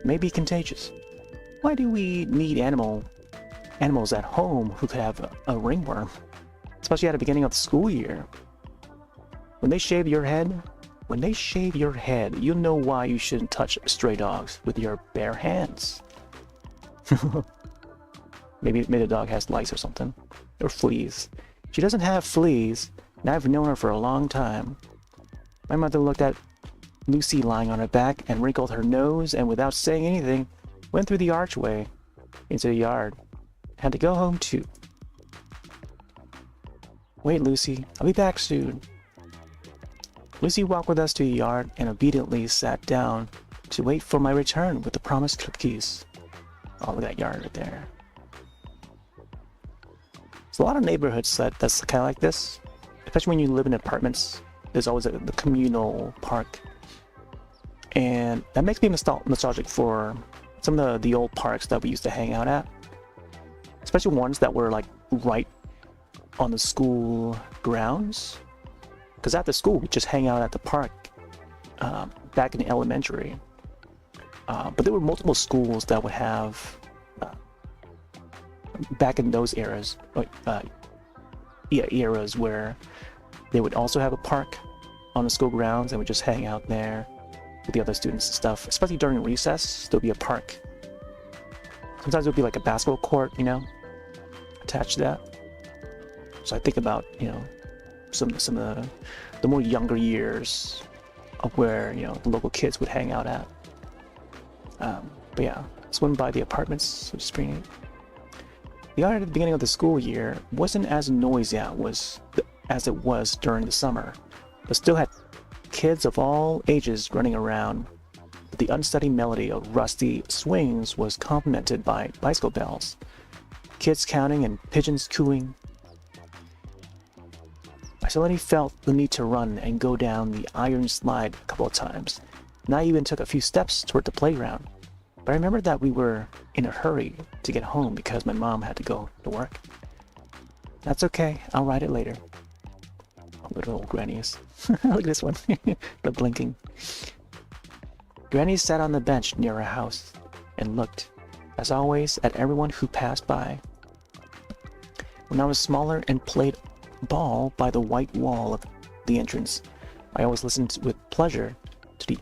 Maybe contagious. Why do we need animals at home who could have a ringworm? Especially at the beginning of the school year. When they shave your head, you'll know why you shouldn't touch stray dogs with your bare hands. Maybe the dog has lice or something. Or fleas. She doesn't have fleas, and I've known her for a long time. My mother looked at Lucy lying on her back and wrinkled her nose, and without saying anything, went through the archway into the yard. Had to go home too. Wait, Lucy, I'll be back soon. Lucy walked with us to the yard and obediently sat down to wait for my return with the promised cookies. Oh, look at that yard right there. There's a lot of neighborhoods that's kind of like this, especially when you live in apartments. There's always the communal park, and that makes me nostalgic for some of the old parks that we used to hang out at, especially ones that were like right on the school grounds. Because after school, we just hang out at the park back in elementary. But there were multiple schools that would have, back in those eras, eras where they would also have a park on the school grounds and would just hang out there with the other students and stuff. Especially during recess, there'll be a park. Sometimes there'll be like a basketball court, you know, attached to that. So I think about, you know, some of the more younger years of where, you know, the local kids would hang out at. But yeah, this one by the apartments, which is pretty neat. The yard at the beginning of the school year wasn't as noisy as it was during the summer, but still had kids of all ages running around. But the unsteady melody of rusty swings was complemented by bicycle bells, kids counting and pigeons cooing. I suddenly felt the need to run and go down the iron slide a couple of times, and I even took a few steps toward the playground. But I remembered that we were in a hurry to get home because my mom had to go to work. That's okay, I'll ride it later. Little old grannies. Look at this one. The blinking. Granny sat on the bench near her house and looked, as always, at everyone who passed by. When I was smaller and played ball by the white wall of the entrance, I always listened with pleasure to the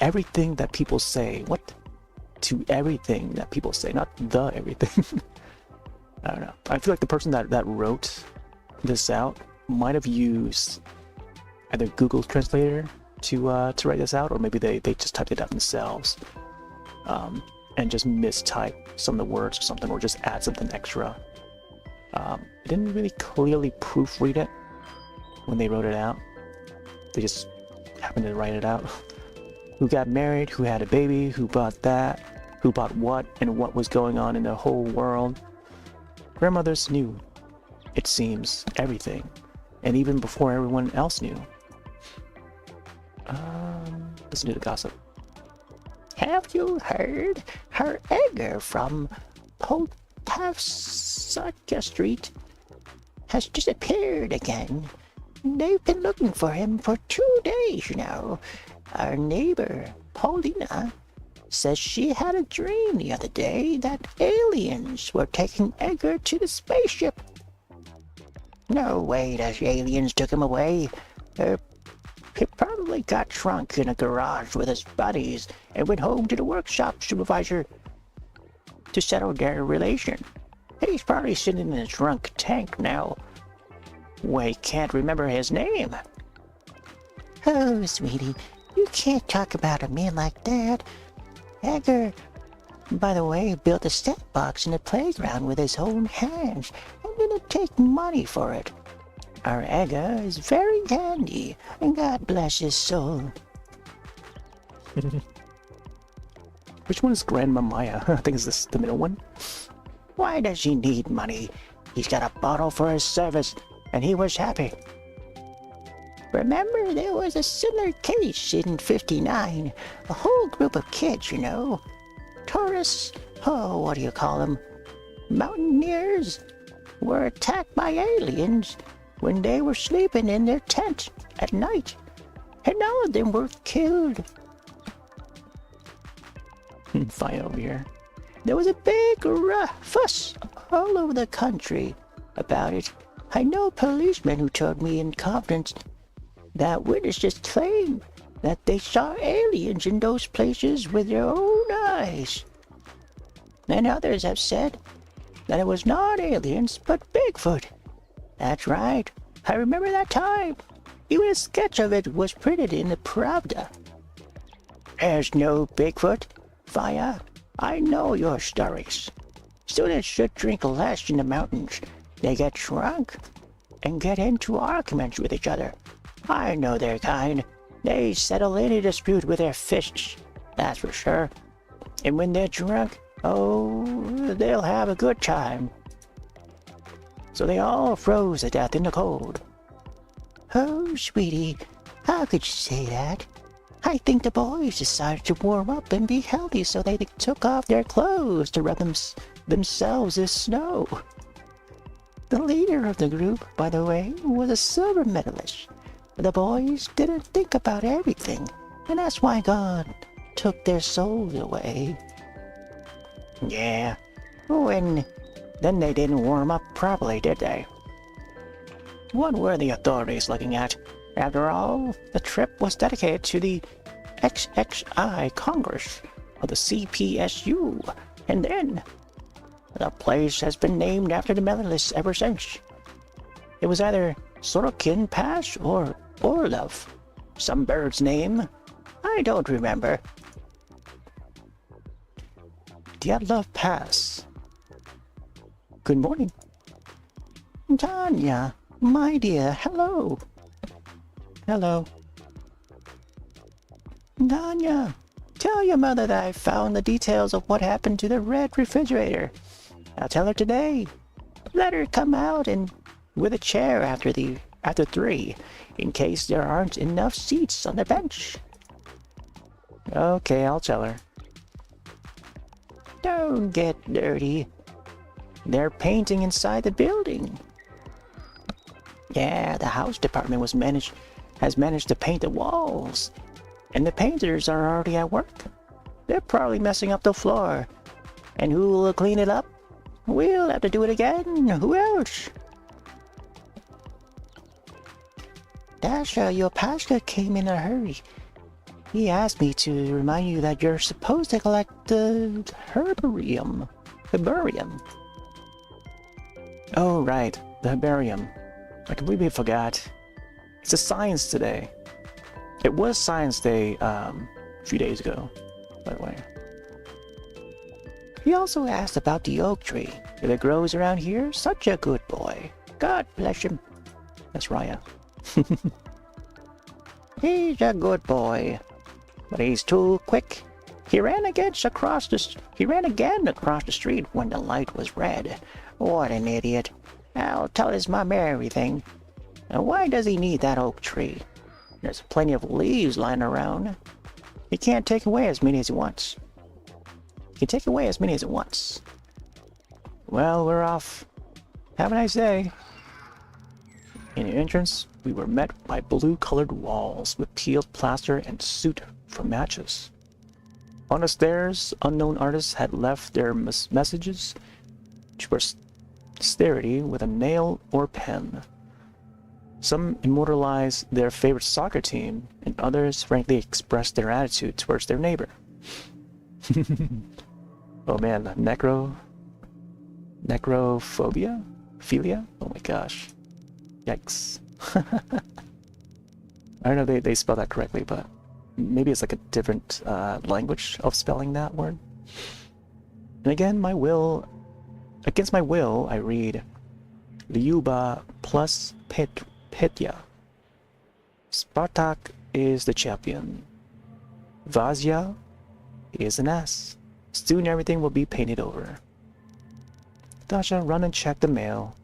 everything that people say. What? To everything that people say, not the everything. I don't know. I feel like the person that wrote this out might have used either Google Translator to write this out, or maybe they just typed it out themselves and just mistyped some of the words or something, or just add something extra. I didn't really clearly proofread it when they wrote it out. They just happened to write it out. who got married, who had a baby, who bought that, who bought what, and what was going on in the whole world. Grandmothers knew, it seems, everything, and even before everyone else knew. Listen to the gossip. Have you heard her Edgar from Poltavsaka Street has disappeared again? They've been looking for him for 2 days now. Our neighbor, Paulina, says she had a dream the other day that aliens were taking Edgar to the spaceship. No way that aliens took him away. He probably got drunk in a garage with his buddies and went home to the workshop supervisor to settle their relation. He's probably sitting in a drunk tank now. We can't remember his name. Oh, sweetie, you can't talk about a man like that. Edgar, by the way, built a step box in the playground with his own hands and didn't take money for it. Our Edgar is very handy, and God bless his soul. Which one is Grandma Maya? I think it's this, the middle one. Why does he need money? He's got a bottle for his service, and he was happy. Remember, there was a similar case in '59. A whole group of kids, you know. Tourists, what do you call them? Mountaineers, were attacked by aliens when they were sleeping in their tent at night, and all of them were killed. Fine over here. There was a big fuss all over the country about it. I know policemen who told me in confidence that witnesses claim that they saw aliens in those places with their own eyes. And others have said that it was not aliens, but Bigfoot. That's right. I remember that time. Even a sketch of it was printed in the Pravda. There's no Bigfoot, Faya. I know your stories. Students should drink less in the mountains. They get drunk and get into arguments with each other. I know their kind. They settle any dispute with their fists, that's for sure. And when they're drunk, they'll have a good time. So they all froze to death in the cold. Oh, sweetie, how could you say that? I think the boys decided to warm up and be healthy, so they took off their clothes to rub themselves in snow. The leader of the group, by the way, was a silver medalist. The boys didn't think about everything, and that's why God took their souls away. Yeah, and then they didn't warm up properly, did they? What were the authorities looking at? After all, the trip was dedicated to the XXI Congress of the CPSU, and then the place has been named after the medalists ever since. It was either Sorokin Pass or Orlov, some bird's name. I don't remember. DLive Pass. Good morning. Tanya, my dear, hello. Hello. Tanya, tell your mother that I found the details of what happened to the red refrigerator. I'll tell her today. Let her come out and with a chair after 3, in case there aren't enough seats on the bench. Okay, I'll tell her. Don't get dirty. They're painting inside the building. Yeah, the house department has managed to paint the walls, and the painters are already at work. They're probably messing up the floor. And who will clean it up? We'll have to do it again. Who else? Dasha, your pastor came in a hurry. He asked me to remind you that you're supposed to collect the herbarium. Oh, right, the herbarium. I completely forgot. It's a science today. It was Science Day a few days ago, by the way. He also asked about the oak tree. If it grows around here, such a good boy. God bless him. That's Raya. He's a good boy. but he's too quick. He ran again across the street when the light was red. What an idiot. I'll tell his mom everything. And why does he need that oak tree? There's plenty of leaves lying around. He can't take away as many as he wants. Well, we're off. Have a nice day. In the entrance, we were met by blue-colored walls with peeled plaster and soot for matches. On the stairs, unknown artists had left their messages, which were posterity with a nail or pen. Some immortalized their favorite soccer team, and others frankly expressed their attitude towards their neighbor. Oh man, necrophobia? Philia? Oh my gosh. Yikes. I don't know if they spell that correctly, but maybe it's like a different language of spelling that word. And again, against my will, I read Lyuba plus Petya. Spartak is the champion. Vazia is an ass. Soon everything will be painted over. Dasha, run and check the mail.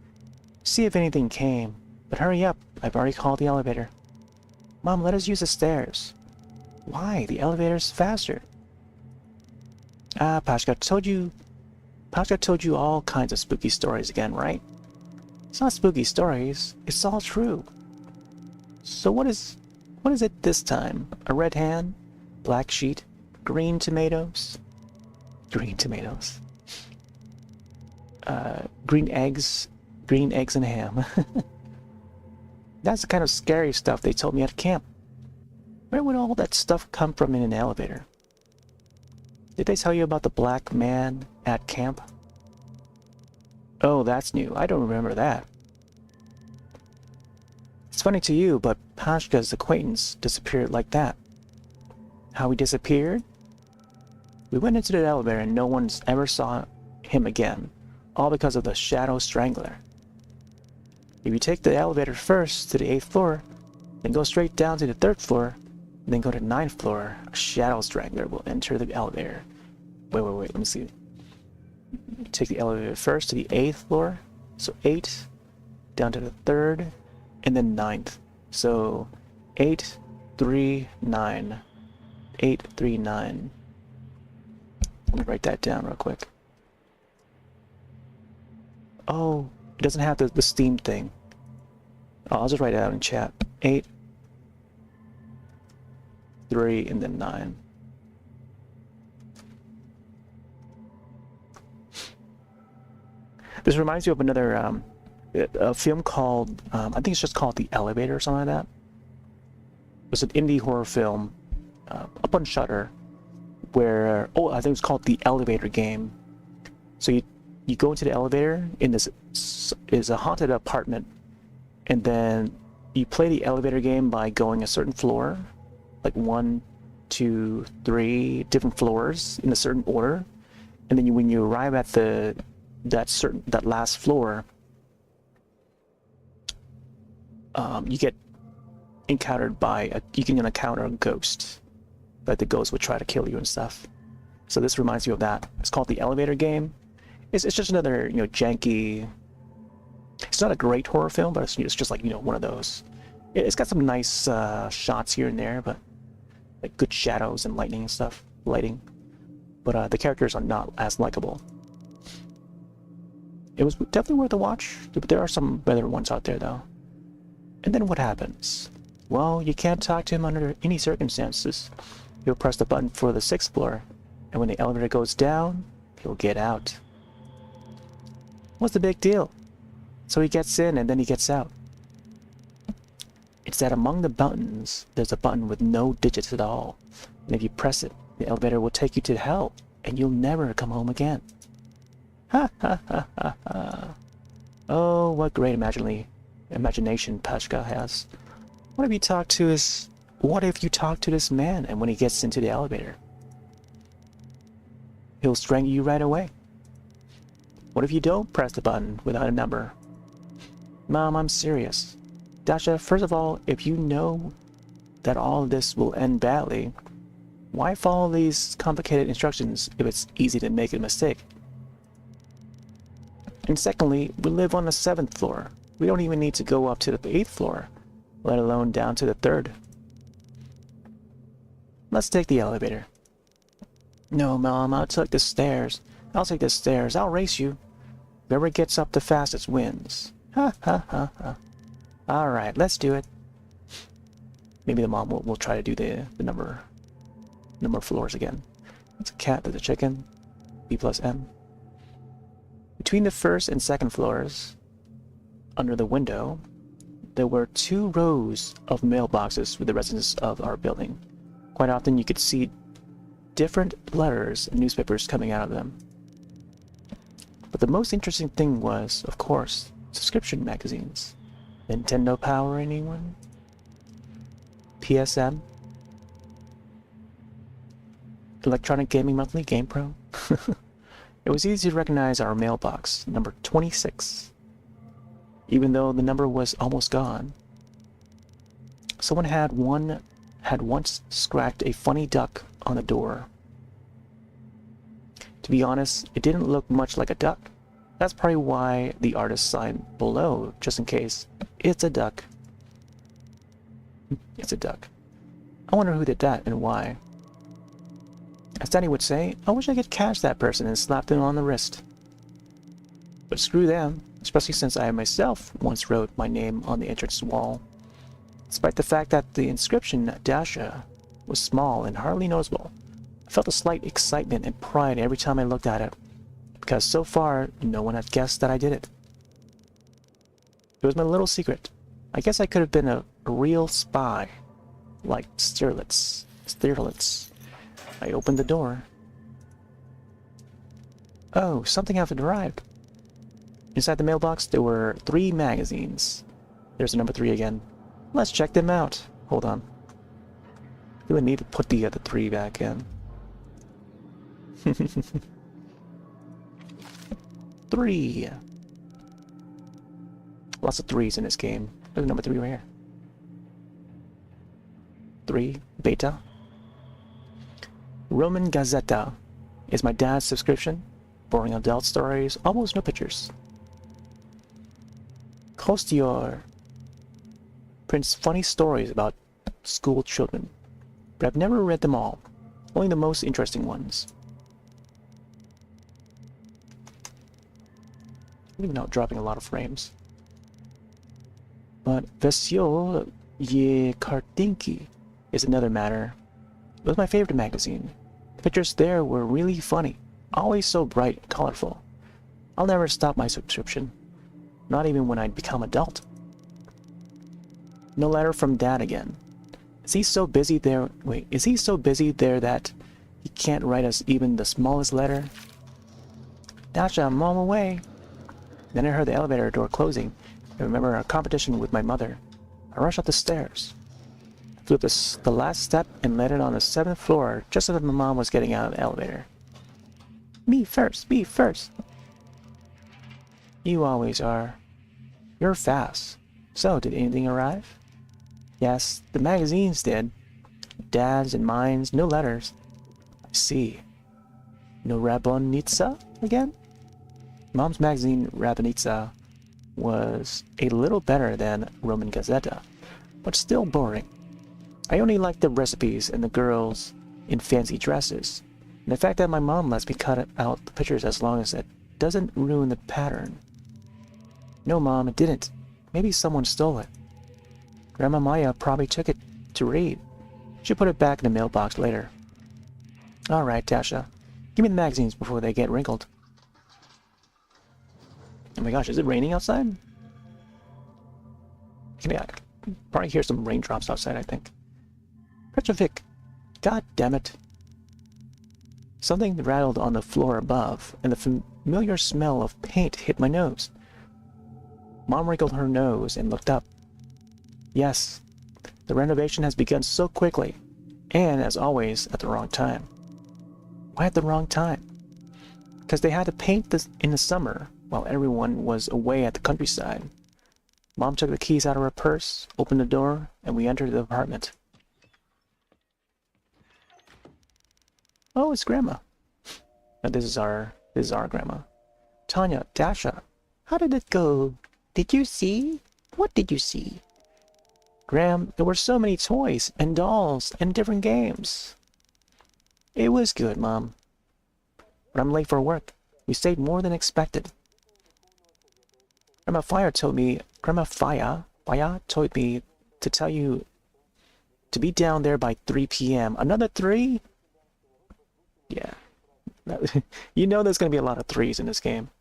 See if anything came. But hurry up, I've already called the elevator. Mom, let us use the stairs. Why? The elevator's faster. Pashka told you all kinds of spooky stories again, right? It's not spooky stories, it's all true. So what is it this time? A red hand? Black sheet? Green tomatoes? Green tomatoes. Green eggs and ham. That's the kind of scary stuff they told me at camp. Where would all that stuff come from in an elevator? Did they tell you about the black man at camp? Oh, that's new. I don't remember that. It's funny to you, but Pashka's acquaintance disappeared like that. How he disappeared? We went into the elevator and no one's ever saw him again, all because of the Shadow Strangler. If you take the elevator first to the 8th floor, then go straight down to the 3rd floor, and then go to the 9th floor, a Shadow Strangler will enter the elevator. Wait, let me see. Take the elevator first to the 8th floor, so 8, down to the 3rd, and then 9th. So 8, 3, 9. 8, 3, 9. Let me write that down real quick. Oh, it doesn't have the Steam thing. Oh, I'll just write it out in chat. 8, 3, and then 9. This reminds me of another a film called, I think it's just called The Elevator or something like that. It was an indie horror film up on Shudder where, I think it's called The Elevator Game. So you go into the elevator in this is a haunted apartment, and then you play the elevator game by going a certain floor, like 1, 2, 3 different floors in a certain order, and then when you arrive at that last floor, you get encountered by you can encounter a ghost, but the ghost would try to kill you and stuff. So this reminds you of that. It's called The Elevator Game. It's just another janky. It's not a great horror film, but it's just like one of those. It's got some nice shots here and there, but like good shadows and lighting and stuff, but the characters are not as likable. It was definitely worth a watch, but there are some better ones out there though. And then what happens? Well, you can't talk to him under any circumstances. He'll press the button for the 6th floor, and when the elevator goes down, he'll get out. What's the big deal? So he gets in and then he gets out. It's that among the buttons, there's a button with no digits at all. And if you press it, the elevator will take you to hell, and you'll never come home again. Ha ha ha ha ha. Oh, what great imagination Pashka has. What if you talk to this man, and when he gets into the elevator, he'll strangle you right away? What if you don't press the button without a number? Mom, I'm serious. Dasha, first of all, if you know that all of this will end badly, Why follow these complicated instructions if it's easy to make a mistake? And secondly, we live on the 7th floor. We don't even need to go up to the 8th floor, let alone down to the 3rd. Let's take the elevator. No, Mom, I'll take the stairs. I'll take the stairs. I'll race you. Whoever gets up the fastest wins. Ha ha ha ha. Alright, let's do it. Maybe the mom will try to do the number of floors again. It's a cat, there's a chicken. B plus M. Between the 1st and 2nd floors, under the window, there were 2 rows of mailboxes with the residents of our building. Quite often you could see different letters and newspapers coming out of them. But the most interesting thing was, of course, subscription magazines. Nintendo Power, anyone? PSM? Electronic Gaming Monthly, GamePro? It was easy to recognize our mailbox, number 26, even though the number was almost gone. Someone had once scratched a funny duck on the door. To be honest, it didn't look much like a duck. That's probably why the artist signed below, just in case. It's a duck. It's a duck. I wonder who did that and why. As Danny would say, I wish I could catch that person and slap them on the wrist. But screw them, especially since I myself once wrote my name on the entrance wall. Despite the fact that the inscription Dasha was small and hardly noticeable, I felt a slight excitement and pride every time I looked at it, because so far no one had guessed that I did it. It was my little secret. I guess I could have been a real spy, like Stirlitz. I opened the door. Oh, something had arrived. Inside the mailbox, there were 3 magazines. There's the number 3 again. Let's check them out. Hold on. We would need to put the other 3 back in. 3. Lots of 3s in this game. There's number 3 right here. 3. Beta. Roman Gazeta is my dad's subscription. Boring adult stories, almost no pictures. Kostior prints funny stories about school children, but I've never read them all, only the most interesting ones. Even though dropping a lot of frames. But Vesio Ye Kartinki is another matter. It was my favorite magazine. The pictures there were really funny, always so bright and colorful. I'll never stop my subscription, not even when I become adult. No letter from Dad again. Is he so busy there? Wait, is he so busy there that he can't write us even the smallest letter? Dasha, I'm on my way. Then I heard the elevator door closing. I remember a competition with my mother. I rushed up the stairs. Flew up the last step and landed on the 7th floor just as my mom was getting out of the elevator. Me first, me first. You always are. You're fast. So, did anything arrive? Yes, the magazines did. Dad's and mine's, no letters. I see. No Rabonitsa again? Mom's magazine, Rabonitsa, was a little better than Roman Gazeta, but still boring. I only liked the recipes and the girls in fancy dresses, and the fact that my mom lets me cut out the pictures as long as it doesn't ruin the pattern. No, Mom, it didn't. Maybe someone stole it. Grandma Maya probably took it to read. She'll put it back in the mailbox later. Alright, Tasha. Give me the magazines before they get wrinkled. Oh my gosh, is it raining outside? I probably hear some raindrops outside, I think. Petrovic! God damn it. Something rattled on the floor above, and the familiar smell of paint hit my nose. Mom wrinkled her nose and looked up. Yes, the renovation has begun so quickly, and, as always, at the wrong time. Why at the wrong time? Because they had to paint this in the summer, while everyone was away at the countryside. Mom took the keys out of her purse, opened the door, and we entered the apartment. Oh, it's Grandma. Now this is our Grandma. Tanya, Dasha, how did it go? Did you see? What did you see? Graham, there were so many toys and dolls and different games. It was good, Mom. But I'm late for work. We stayed more than expected. Grandma Fire told me to tell you to be down there by 3 p.m. Another 3? Yeah. You know there's going to be a lot of 3s in this game.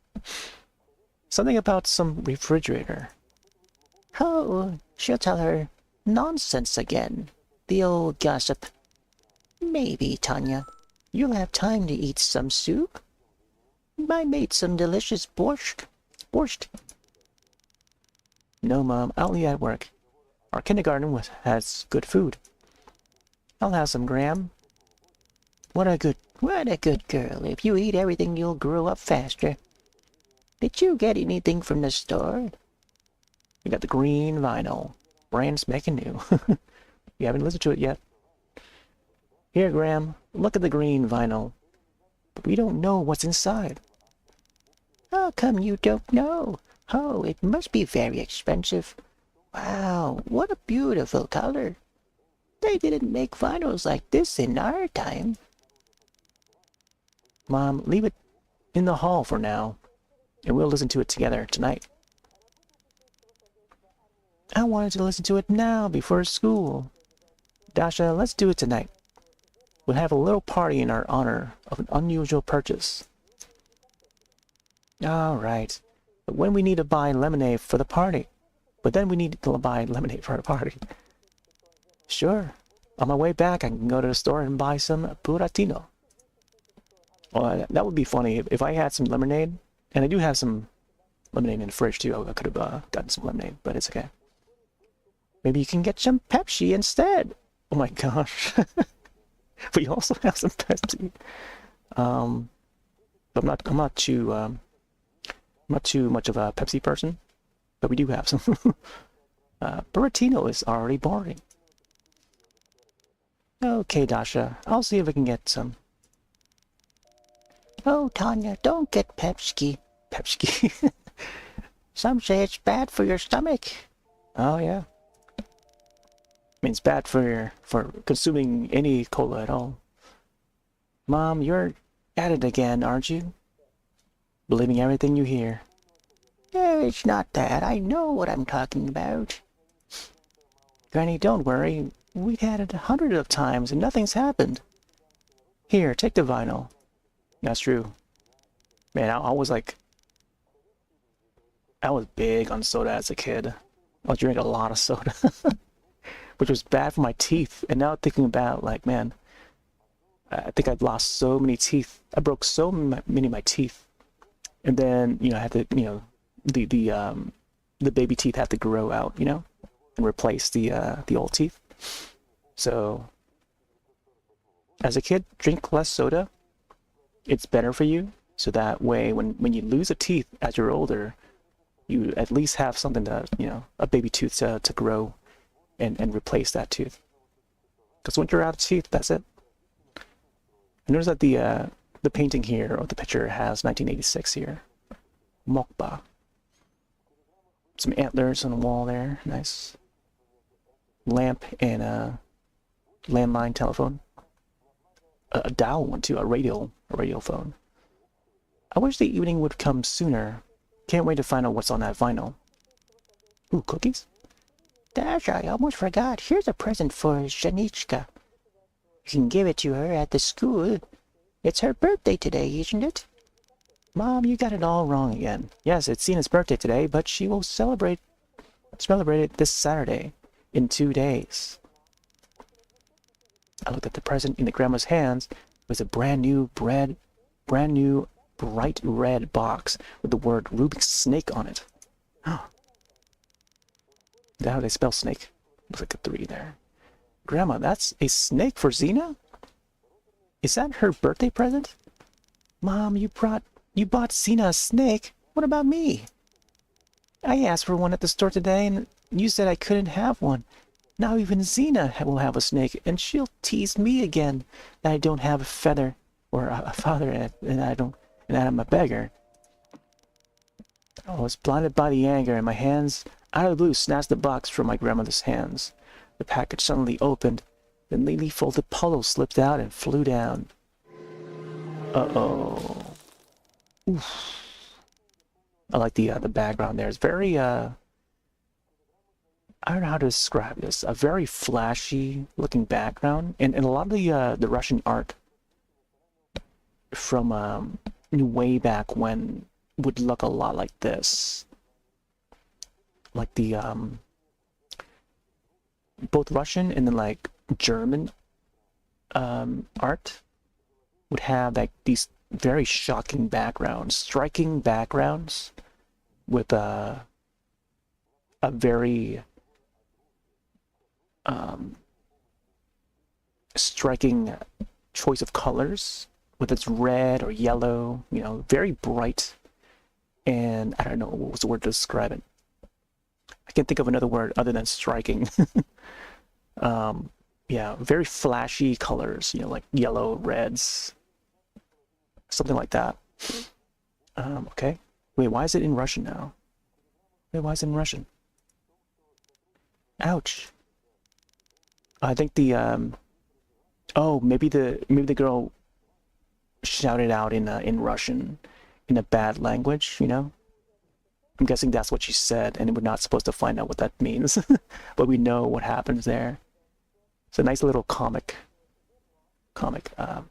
Something about some refrigerator. Oh, she'll tell her nonsense again. The old gossip. Maybe, Tanya. You'll have time to eat some soup. I made some delicious borscht. No, Mom, I'll eat at work. Our kindergarten has good food. I'll have some, Graham. What a good girl. If you eat everything, you'll grow up faster. Did you get anything from the store? We got the green vinyl. Brand spanking new. You haven't listened to it yet. Here, Graham, look at the green vinyl. But we don't know what's inside. How come you don't know? Oh, it must be very expensive. Wow, what a beautiful color. They didn't make vinyls like this in our time. Mom, leave it in the hall for now, and we'll listen to it together tonight. I wanted to listen to it now before school. Dasha, let's do it tonight. We'll have a little party in our honor of an unusual purchase. All right. But when we need to buy lemonade for the party. Sure. On my way back, I can go to the store and buy some Buratino. Well, that would be funny if I had some lemonade. And I do have some lemonade in the fridge, too. I could have gotten some lemonade, but it's okay. Maybe you can get some Pepsi instead. Oh my gosh. We also have some Pepsi. But I'm not too much of a Pepsi person, but we do have some. Buratino is already boring. Okay, Dasha, I'll see if I can get some. Oh, Tanya, don't get Pepsi. Pepsi. Some say it's bad for your stomach. Oh yeah. I mean, it's bad for consuming any cola at all. Mom, you're at it again, aren't you? Believing everything you hear. No, it's not that. I know what I'm talking about. Granny, don't worry. We've had it 100 of times and nothing's happened. Here, take the vinyl. That's true. Man, I was big on soda as a kid. I was drinking a lot of soda. Which was bad for my teeth. And now thinking about, like, man, I think I've lost so many teeth. I broke so many of my teeth. And then, I had to, the baby teeth have to grow out, and replace the old teeth. So, as a kid, drink less soda. It's better for you. So that way, when you lose a teeth as you're older, you at least have something to, a baby tooth to grow and replace that tooth. Because once you're out of teeth, that's it. I notice that the painting here, or the picture, has 1986 here. Mokba. Some antlers on the wall there. Nice. Lamp and a landline telephone. A dial one too, a radio phone. I wish the evening would come sooner. Can't wait to find out what's on that vinyl. Ooh, cookies? Dash, I almost forgot. Here's a present for Janichka. You can give it to her at the school. It's her birthday today, isn't it? Mom, you got it all wrong again. Yes, it's Cena's birthday today, but she will celebrate it this Saturday, in 2 days. I looked at the present in the grandma's hands. It was a brand new bright red box with the word Rubik's Snake on it. Oh. Is that how they spell snake? Looks like a 3 there. Grandma, that's a snake for Xena? Is that her birthday present? Mom, you bought Xena a snake. What about me? I asked for one at the store today, and you said I couldn't have one. Now even Xena will have a snake, and she'll tease me again that I don't have a feather. or a father, and I don't, and I'm a beggar. I was blinded by the anger, and my hands, out of the blue, snatched the box from my grandmother's hands. The package suddenly opened. The neatly folded polo slipped out and flew down. Uh-oh. Oof. I like the background there. It's very, I don't know how to describe this. A very flashy looking background. And a lot of the Russian art from way back when would look a lot like this. Like the, both Russian and then like German art would have like these very shocking backgrounds, striking backgrounds with a very striking choice of colors, whether it's red or yellow, you know, very bright. And I don't know what was the word to describe it. I can't think of another word other than striking. Yeah, very flashy colors, you know, like yellow, reds, something like that. Okay. Wait, why is it in Russian now? Wait, why is it in Russian? Ouch. I think the oh, maybe the girl shouted out in Russian in a bad language, you know? I'm guessing that's what she said, and we're not supposed to find out what that means, but we know what happens there. It's a nice little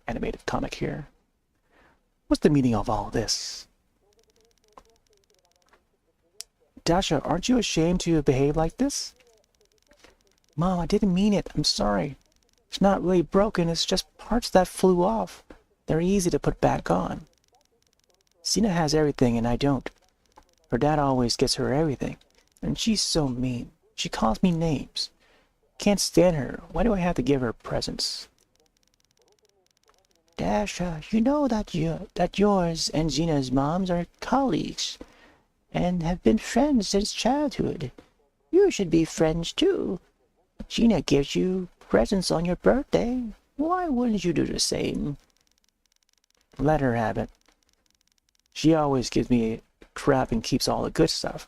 animated comic here. What's the meaning of all this? Dasha, aren't you ashamed to behave like this? Mom, I didn't mean it. I'm sorry. It's not really broken. It's just parts that flew off. They're easy to put back on. Sina has everything and I don't. Her dad always gets her everything. And she's so mean. She calls me names. Can't stand her. Why do I have to give her presents? Dasha, you know that yours and Zina's moms are colleagues and have been friends since childhood. You should be friends too. Gina gives you presents on your birthday. Why wouldn't you do the same? Let her have it. She always gives me crap and keeps all the good stuff.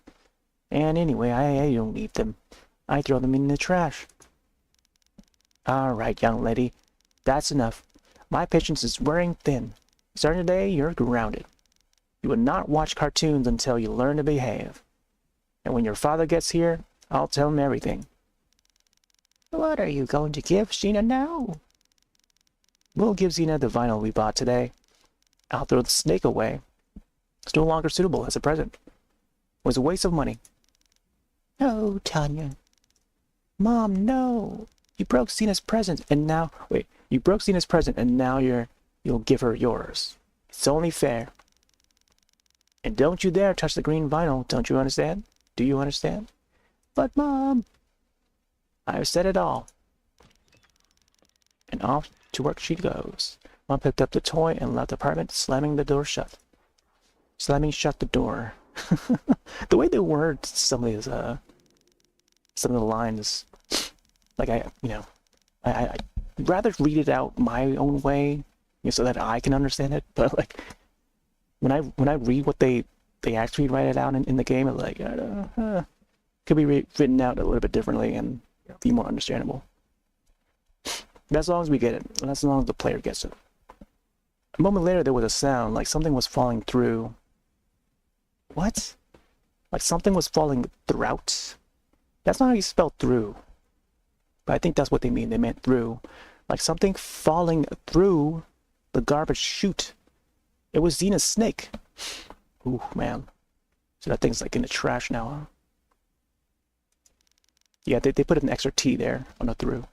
And anyway, I don't eat them. I throw them in the trash. All right, young lady. That's enough. My patience is wearing thin. Starting today, you're grounded. You will not watch cartoons until you learn to behave. And when your father gets here, I'll tell him everything. What are you going to give Zina now? We'll give Zina the vinyl we bought today. I'll throw the snake away. It's no longer suitable as a present. It was a waste of money. No, Tanya. Mom, no. You broke Zina's present and now... Wait, you broke Zina's present and now you'll give her yours. It's only fair. And don't you dare touch the green vinyl, don't you understand? Do you understand? But Mom... I've said it all. And off to work she goes. Mom picked up the toy and left the apartment, slamming the door shut. Slamming shut the door. The way they word some of the lines, like I'd rather read it out my own way, you know, so that I can understand it. But like when I read what they actually write it out in the game, it's like could be written out a little bit differently and be more understandable. But as long as we get it, and as long as the player gets it. A moment later, there was a sound like something was falling through. What? Like something was falling throughout? That's not how you spell through. But I think that's what they mean. They meant through. Like something falling through the garbage chute. It was Xena's snake. Ooh, man. So that thing's like in the trash now, huh? Yeah, they put an extra T there on the through.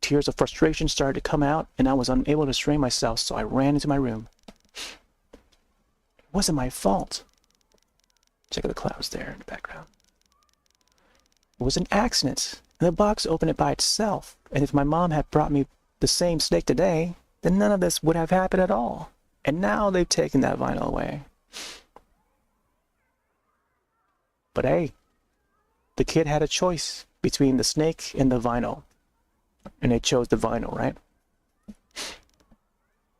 Tears of frustration started to come out, and I was unable to restrain myself, so I ran into my room. It wasn't my fault. Check out the clouds there in the background. It was an accident, and the box opened it by itself. And if my mom had brought me the same snake today, then none of this would have happened at all. And now they've taken that vinyl away. But hey, the kid had a choice between the snake and the vinyl. And they chose the vinyl, right?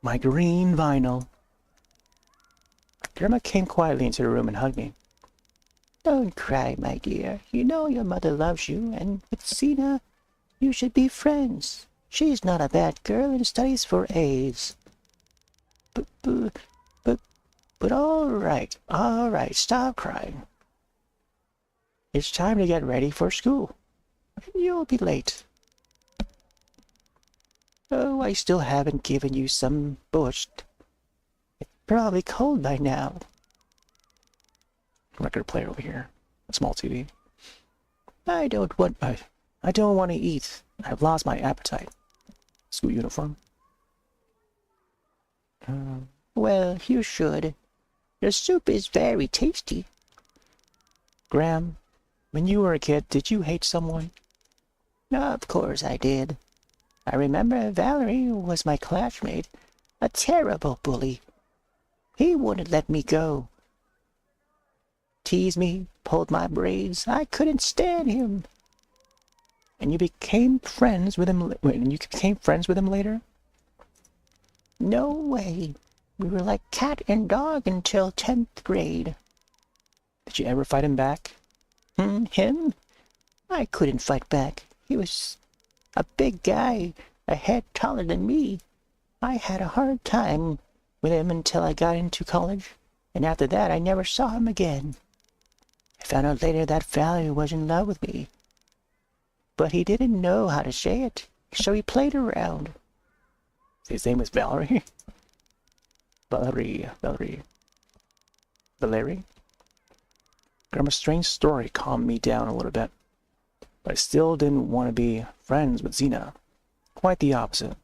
My green vinyl. Grandma came quietly into the room and hugged me. Don't cry, my dear. You know your mother loves you, and with Sina, you should be friends. She's not a bad girl and studies for A's. But, all right, stop crying. It's time to get ready for school. You'll be late. Oh, I still haven't given you some borscht. It's probably cold by now. Record player over here. A small TV. I don't want to eat. I've lost my appetite. School uniform. Well, you should. Your soup is very tasty. Graham, when you were a kid, did you hate someone? Of course I did. I remember Valerie was my classmate, a terrible bully. He wouldn't let me go. Teased me, pulled my braids. I couldn't stand him. And you became friends with him. And you became friends with him later? No way. We were like cat and dog until 10th grade. Did you ever fight him back? Him? I couldn't fight back. He was a big guy, a head taller than me. I had a hard time with him until I got into college, and after that I never saw him again. I found out later that Valerie was in love with me, but he didn't know how to say it, so he played around. His name was Valerie? Valerie. Grandma's strange story calmed me down a little bit, but I still didn't want to be friends with Xena. Quite the opposite.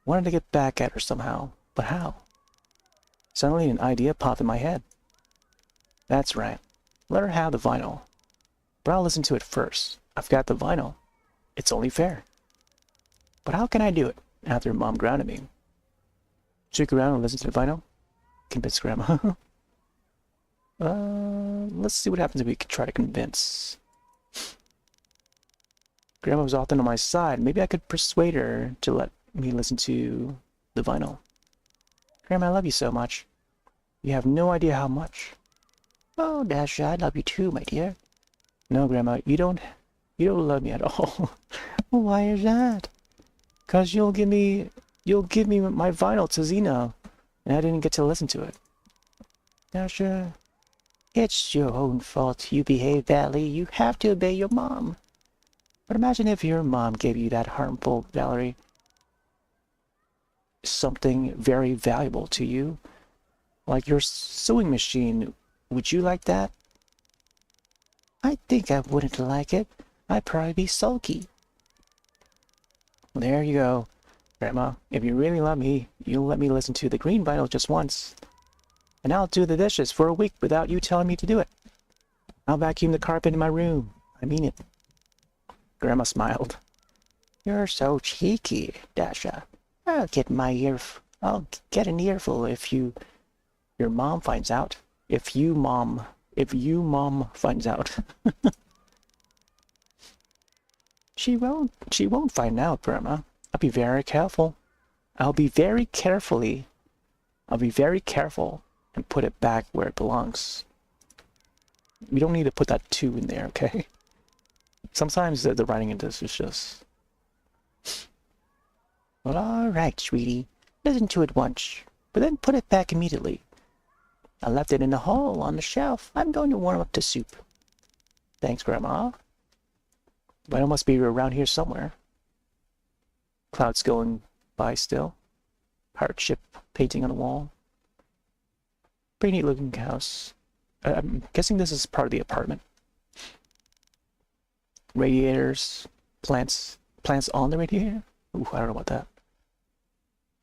Wanted to get back at her somehow, but how? Suddenly an idea popped in my head. That's right. Let her have the vinyl. But I'll listen to it first. I've got the vinyl. It's only fair. But how can I do it after Mom grounded me? Stick around and listen to the vinyl? Convince Grandma. Let's see what happens if we could try to convince. Grandma was often on my side. Maybe I could persuade her to let me listen to the vinyl. Grandma, I love you so much. You have no idea how much. Oh, Dasha, I love you too, my dear. No, Grandma, you don't love me at all. Why is that? 'Cause you'll give me my vinyl to Xena, and I didn't get to listen to it. Dasha, it's your own fault. You behave badly. You have to obey your mom. But imagine if your mom gave you that harmful, Valerie, something very valuable to you, like your sewing machine. Would you like that? I think I wouldn't like it. I'd probably be sulky. Well, there you go, Grandma. If you really love me, you'll let me listen to the green vinyl just once. And I'll do the dishes for a week without you telling me to do it. I'll vacuum the carpet in my room. I mean it. Grandma smiled. You're so cheeky, Dasha. I'll get an earful if your mom finds out. If you mom finds out. She won't find out, Grandma. I'll be very careful. I'll be very careful and put it back where it belongs. We don't need to put that 2 in there, okay? Sometimes the writing in this is just... Well, alright, sweetie. Listen to it once, but then put it back immediately. I left it in the hall on the shelf. I'm going to warm up the soup. Thanks, Grandma. Vinyl must be around here somewhere. Clouds going by still. Heart ship painting on the wall. Pretty neat looking house. I'm guessing this is part of the apartment. Radiators. Plants on the radiator? Ooh, I don't know about that.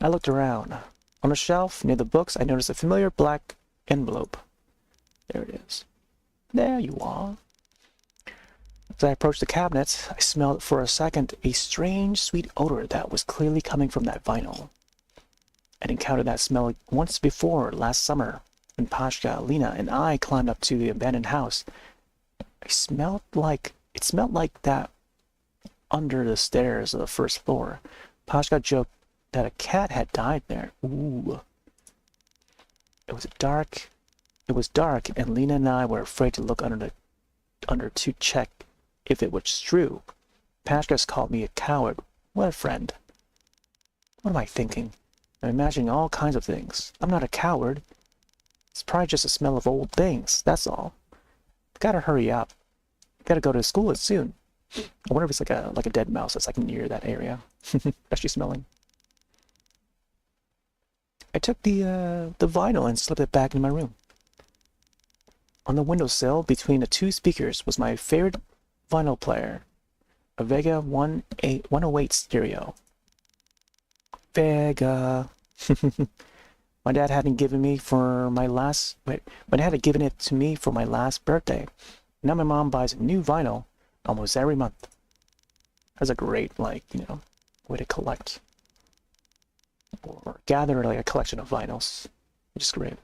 I looked around. On the shelf, near the books, I noticed a familiar black envelope. There it is. There you are. As I approached the cabinet, I smelled for a second a strange, sweet odor that was clearly coming from that vinyl. I'd encountered that smell once before, last summer, when Pashka, Lena, and I climbed up to the abandoned house. It smelled like that under the stairs of the first floor. Pashka joked that a cat had died there. Ooh. It was dark. It was dark, and Lena and I were afraid to look under to check if it was true. Pashkas called me a coward. What a friend. What am I thinking? I'm imagining all kinds of things. I'm not a coward. It's probably just a smell of old things, that's all. Gotta hurry up. Gotta go to school soon. I wonder if it's like a dead mouse that's like near that area. Especially smelling. I took the vinyl and slipped it back in my room. On the windowsill between the two speakers was my favorite vinyl player, a Vega 108 stereo. Vega. My dad hadn't given me for my last. My dad had given it to me for my last birthday. Now my mom buys a new vinyl almost every month. That's a great, like, way to collect or gather like a collection of vinyls, which is great.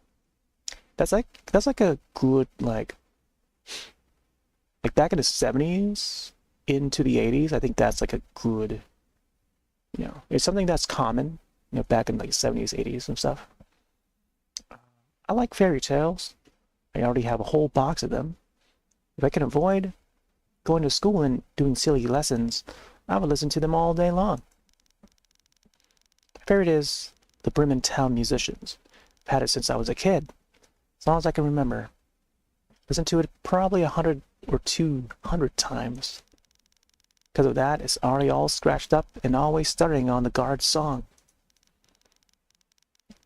That's like a good like back in the 70s into the 80s. I think that's like a good, it's something that's common, back in like 70s, 80s and stuff. I like fairy tales. I already have a whole box of them. If I can avoid going to school and doing silly lessons, I would listen to them all day long. My favorite is the Bremen Town Musicians. I've had it since I was a kid, as long as I can remember. Listened to it probably 100 or 200 times. Because of that, it's already all scratched up and always stuttering on the guard song.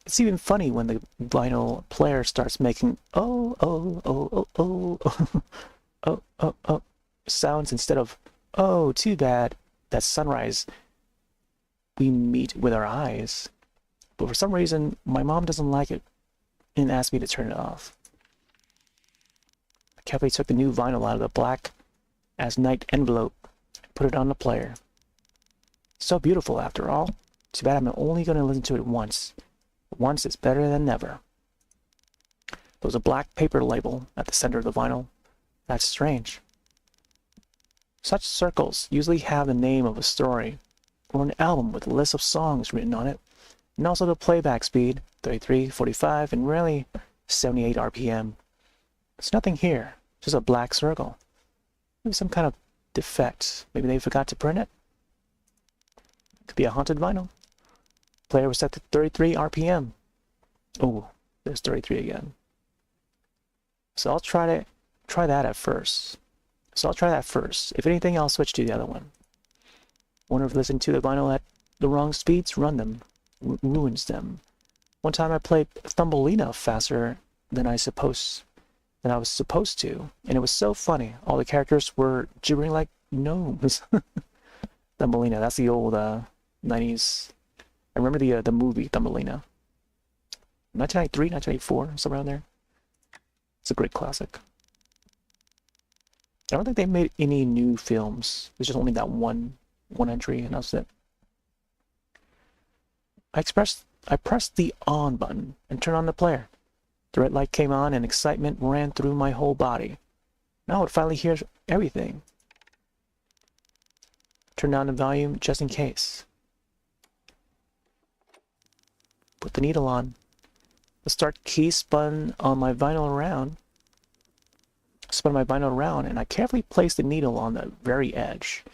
It's even funny when the vinyl player starts making oh, oh, oh, oh, oh, oh, oh, oh sounds instead of, oh, too bad, that's sunrise we meet with our eyes. But for some reason, my mom doesn't like it and asked me to turn it off. I carefully took the new vinyl out of the black as night envelope and put it on the player. So beautiful after all. Too bad I'm only going to listen to it once. Once is better than never. There was a black paper label at the center of the vinyl. That's strange. Such circles usually have the name of a story or an album with a list of songs written on it, and also the playback speed, 33, 45, and rarely 78 RPM. There's nothing here, just a black circle. Maybe some kind of defect. Maybe they forgot to print it. Could be a haunted vinyl. Player was set to 33 RPM. Oh, there's 33 again. So I'll try that at first. If anything, I'll switch to the other one. Wonder if listening to the vinyl at the wrong speeds ruins them. One time I played Thumbelina faster than I was supposed to, and it was so funny. All the characters were gibbering like gnomes. Thumbelina, that's the old 90s. I remember the movie Thumbelina. 1993, 1984, somewhere around there. It's a great classic. I don't think they made any new films. There's just only that one entry, and that's it. I pressed the on button and turned on the player. The red light came on and excitement ran through my whole body. Now I would finally hear everything. Turn down the volume just in case. Put the needle on. The start key spun my vinyl around, and I carefully placed the needle on the very edge. There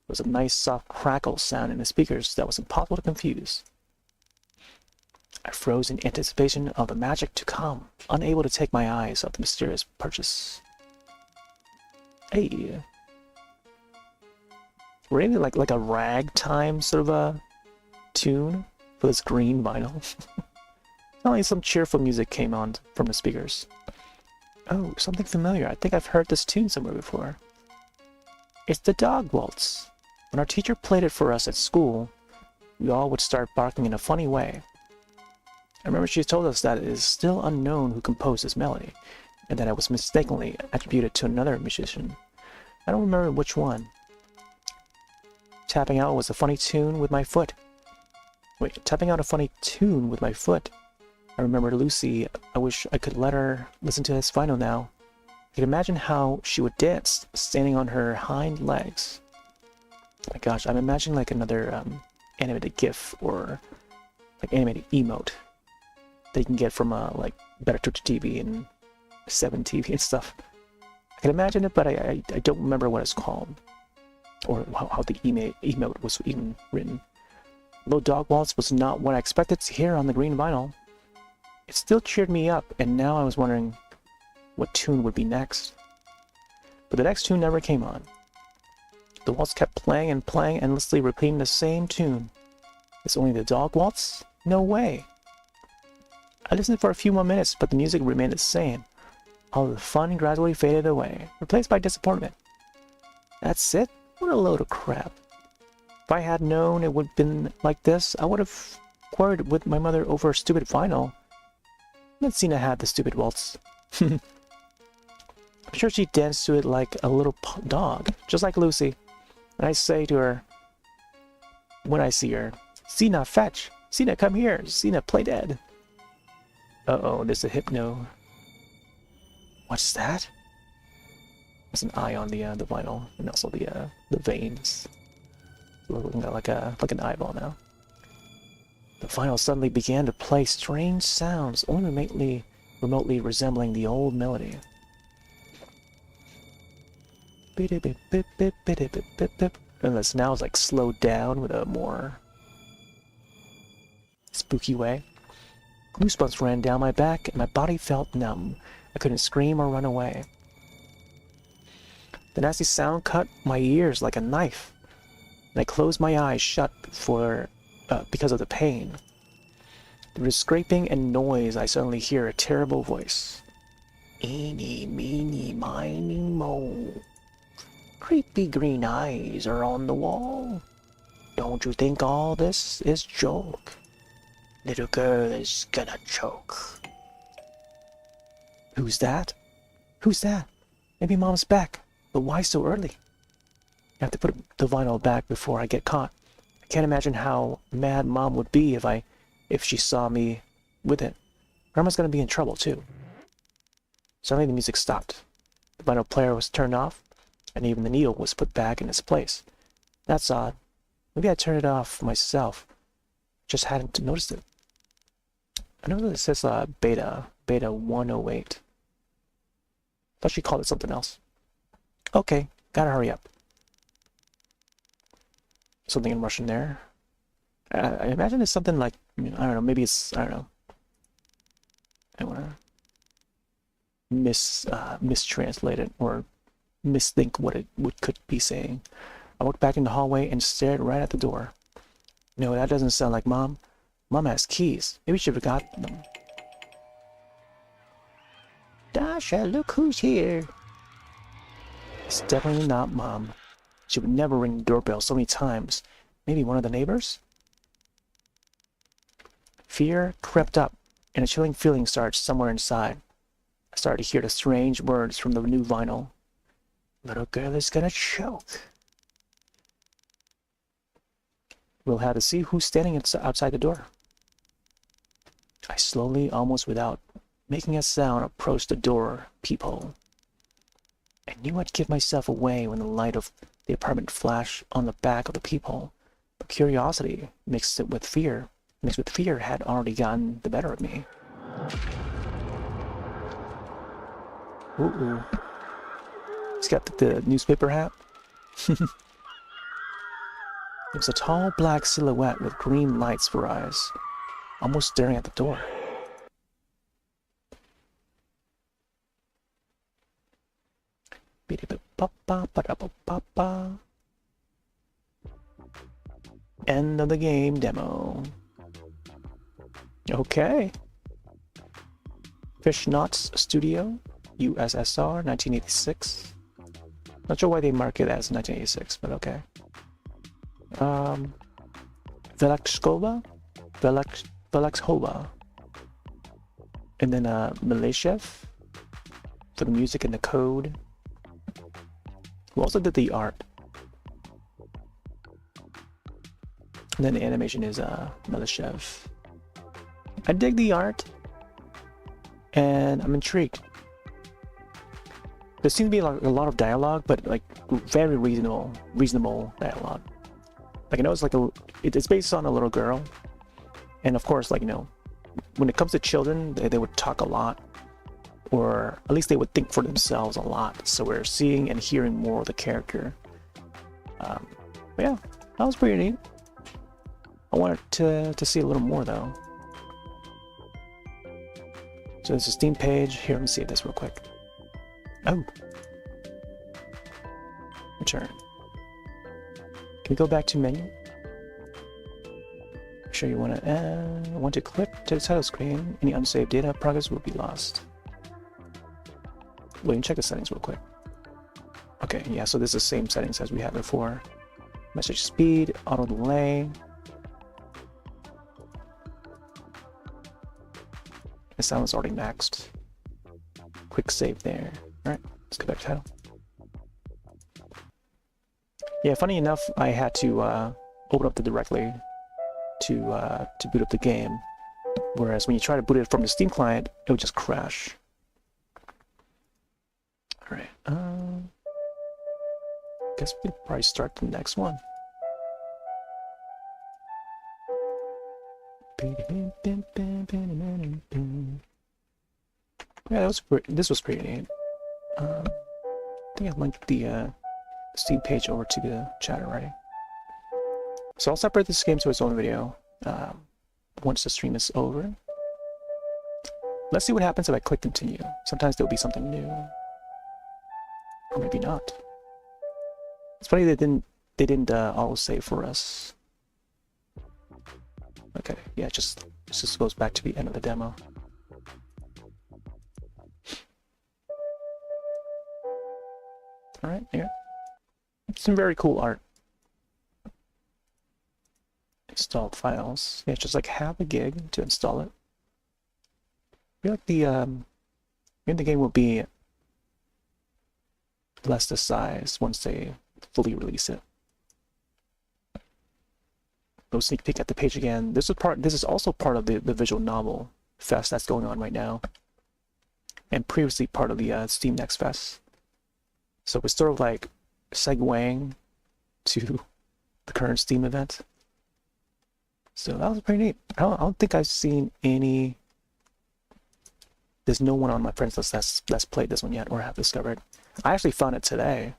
was a nice soft crackle sound in the speakers that was impossible to confuse. I froze in anticipation of the magic to come, unable to take my eyes off the mysterious purchase. Hey. Really like a ragtime sort of a tune for this green vinyl. Only some cheerful music came on from the speakers. Oh, something familiar. I think I've heard this tune somewhere before. It's the dog waltz. When our teacher played it for us at school, we all would start barking in a funny way. I remember she told us that it is still unknown who composed this melody, and that it was mistakenly attributed to another musician. I don't remember which one. Tapping out was a funny tune with my foot. Tapping out a funny tune with my foot. I remember Lucy. I wish I could let her listen to this vinyl now. I could imagine how she would dance, standing on her hind legs. Oh my gosh, I'm imagining like another animated GIF or like animated emote that you can get from like Better Twitch TV and 7 TV and stuff. I can imagine it, but I don't remember what it's called or how the emote was even written. Low Dog Waltz was not what I expected to hear on the green vinyl. It still cheered me up, and now I was wondering what tune would be next. But the next tune never came on. The waltz kept playing and playing, endlessly repeating the same tune. It's only the dog waltz? No way. I listened for a few more minutes, but the music remained the same. All of the fun gradually faded away, replaced by disappointment. That's it? What a load of crap. If I had known it would have been like this, I would have quarreled with my mother over a stupid vinyl. Then Cena had the stupid waltz. I'm sure she danced to it like a little dog, just like Lucy. And I say to her, when I see her, Cena, fetch! Cena, come here! Cena, play dead! Uh-oh, there's a hypno. What's that? There's an eye on the vinyl, and also the veins. Looking like an eyeball now. The vinyl suddenly began to play strange sounds, only remotely resembling the old melody. And this now is like slowed down with a more spooky way. Goosebumps ran down my back and my body felt numb. I couldn't scream or run away. The nasty sound cut my ears like a knife, and I closed my eyes shut because of the pain. Through the scraping and noise, I suddenly hear a terrible voice. Eeny, meeny, miny, moe. Creepy green eyes are on the wall. Don't you think all this is joke? Little girl is gonna choke. Who's that? Who's that? Maybe Mom's back, but why so early? I have to put the vinyl back before I get caught. I can't imagine how mad Mom would be if she saw me with it. Grandma's gonna be in trouble too. Suddenly the music stopped. The vinyl player was turned off, and even the needle was put back in its place. That's odd. Maybe I turned it off myself. Just hadn't noticed it. I know that it says beta 108. Thought she called it something else. Okay, gotta hurry up. Something in Russian there. I imagine it's something like, I don't know, maybe it's, I don't know. I wanna mistranslate it or misthink what it could be saying. I walked back in the hallway and stared right at the door. No, that doesn't sound like Mom. Mom has keys. Maybe she forgot them. Dasha, look who's here. It's definitely not Mom. She would never ring the doorbell so many times. Maybe one of the neighbors? Fear crept up, and a chilling feeling started somewhere inside. I started to hear the strange words from the new vinyl. Little girl is gonna choke. We'll have to see who's standing outside the door. I slowly, almost without making a sound, approached the door peephole. I knew I'd give myself away when the light of the apartment flashed on the back of the peephole, but curiosity mixed with fear had already gotten the better of me. Ooh. He's got the newspaper hat. It was a tall black silhouette with green lights for eyes, almost staring at the door. End of the game demo. Okay. Fishnauts Studio, USSR, 1986. Not sure why they mark it as 1986, but okay. Velexhova. And then Milishev for the music and the code. Who also did the art. And then the animation is Milishev. I dig the art, and I'm intrigued. There seems to be a lot of dialogue, but like very reasonable dialogue. Like I know it's like it's based on a little girl, and of course, like when it comes to children, they would talk a lot, or at least they would think for themselves a lot. So we're seeing and hearing more of the character. But yeah, that was pretty neat. I wanted to see a little more though. So there's a Steam page. Here, let me see this real quick. Oh. Return. Can we go back to menu? Make sure you want to click to the title screen. Any unsaved data progress will be lost. Wait, and check the settings real quick. Okay, yeah, so this is the same settings as we had before. Message speed, auto delay. The sound is already maxed. Quick save there. Alright, let's go back to title. Yeah, funny enough, I had to open up the directly to boot up the game, whereas when you try to boot it from the Steam client, it would just crash. All right. Guess we could probably start the next one. Yeah, this was pretty neat. I think I linked the Steam page over to the chat already. So I'll separate this game to its own video once the stream is over. Let's see what happens if I click continue. Sometimes there'll be something new, or maybe not. It's funny they didn't auto save for us. Okay, yeah, it just goes back to the end of the demo. All right, here. Some very cool art. Installed files. Yeah, just like half a gig to install it. I feel like the game will be less the size once they fully release it. Go sneak peek at the page again. This is also part of the visual novel fest that's going on right now, and previously part of the Steam Next Fest. So we're sort of like segueing to the current Steam event. So that was pretty neat. I don't think I've seen any. There's no one on my friends list that's played this one yet or have discovered. I actually found it today.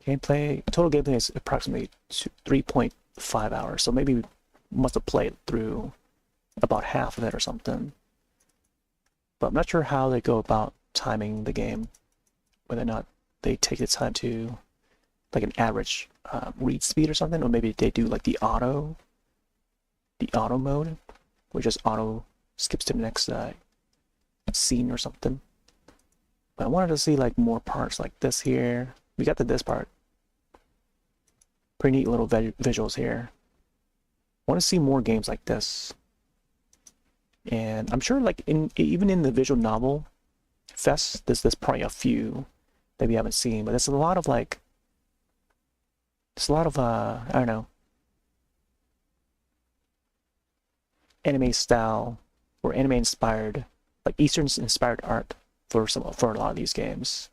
Total gameplay is approximately 3.5 hours. So maybe we must have played through about half of it or something. But I'm not sure how they go about timing the game, whether or not they take the time to like an average read speed or something, or maybe they do like the auto mode, which just auto skips to the next scene or something. But I wanted to see like more parts like this here. We got this part. Pretty neat little visuals here. I want to see more games like this. And I'm sure like even in the visual novel fest, there's probably a few that we haven't seen, but there's a lot of I don't know, anime style or anime inspired, like Eastern inspired art for a lot of these games.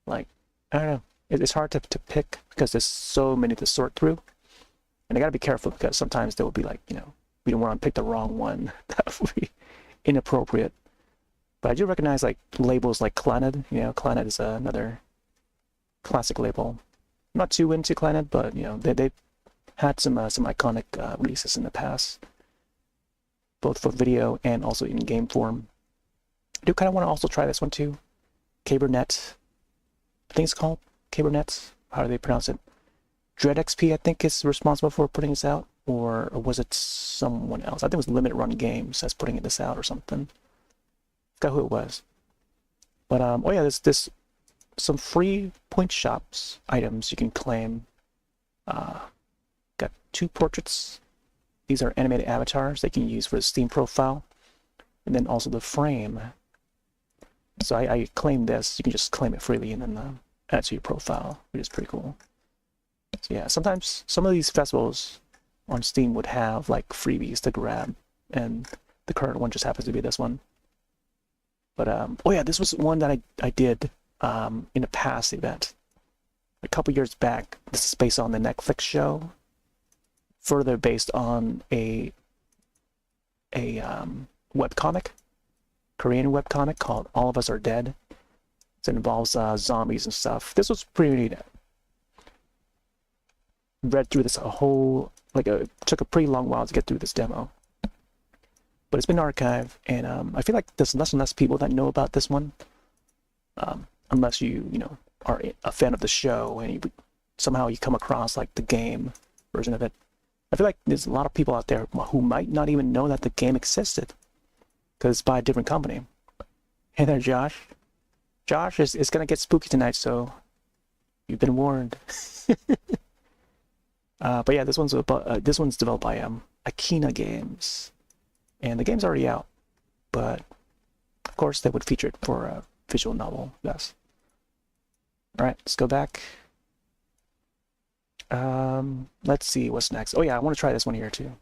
Like, I don't know, it's hard to pick because there's so many to sort through, and I gotta be careful because sometimes there will be like, we don't want to pick the wrong one. That would be inappropriate. But I do recognize like labels like Clannad. Clannad is another classic label. I'm not too into Clannad, but they've had some iconic releases in the past, both for video and also in game form. I do kind of want to also try this one too. Cabernet. I think it's called Cabernet. How do they pronounce it? Dread XP, I think, is responsible for putting this out, or was it someone else? I think it was Limited Run Games that's putting this out or something. Forgot who it was. But oh yeah, there's some free point shops items you can claim. Got 2 portraits. These are animated avatars they can use for the Steam profile, and then also the frame. So I claim this. You can just claim it freely and then add it to your profile, which is pretty cool. So yeah, sometimes some of these festivals on Steam would have like freebies to grab, and the current one just happens to be this one. But oh yeah, this was one that I did in a past event a couple years back. This is based on the Netflix show further based on a webcomic, Korean webcomic called All of Us Are Dead. It involves zombies and stuff. This was pretty neat. Read through this took a pretty long while to get through this demo. But it's been archived, and I feel like there's less and less people that know about this one. Unless you are a fan of the show and somehow you come across like the game version of it. I feel like there's a lot of people out there who might not even know that the game existed because it's by a different company. Hey there, Josh. Josh is gonna get spooky tonight, so you've been warned. But yeah, this one's developed by Akina Games, and the game's already out. But of course, they would feature it for a visual novel. Yes. All right, let's go back. Let's see what's next. Oh yeah, I want to try this one here too.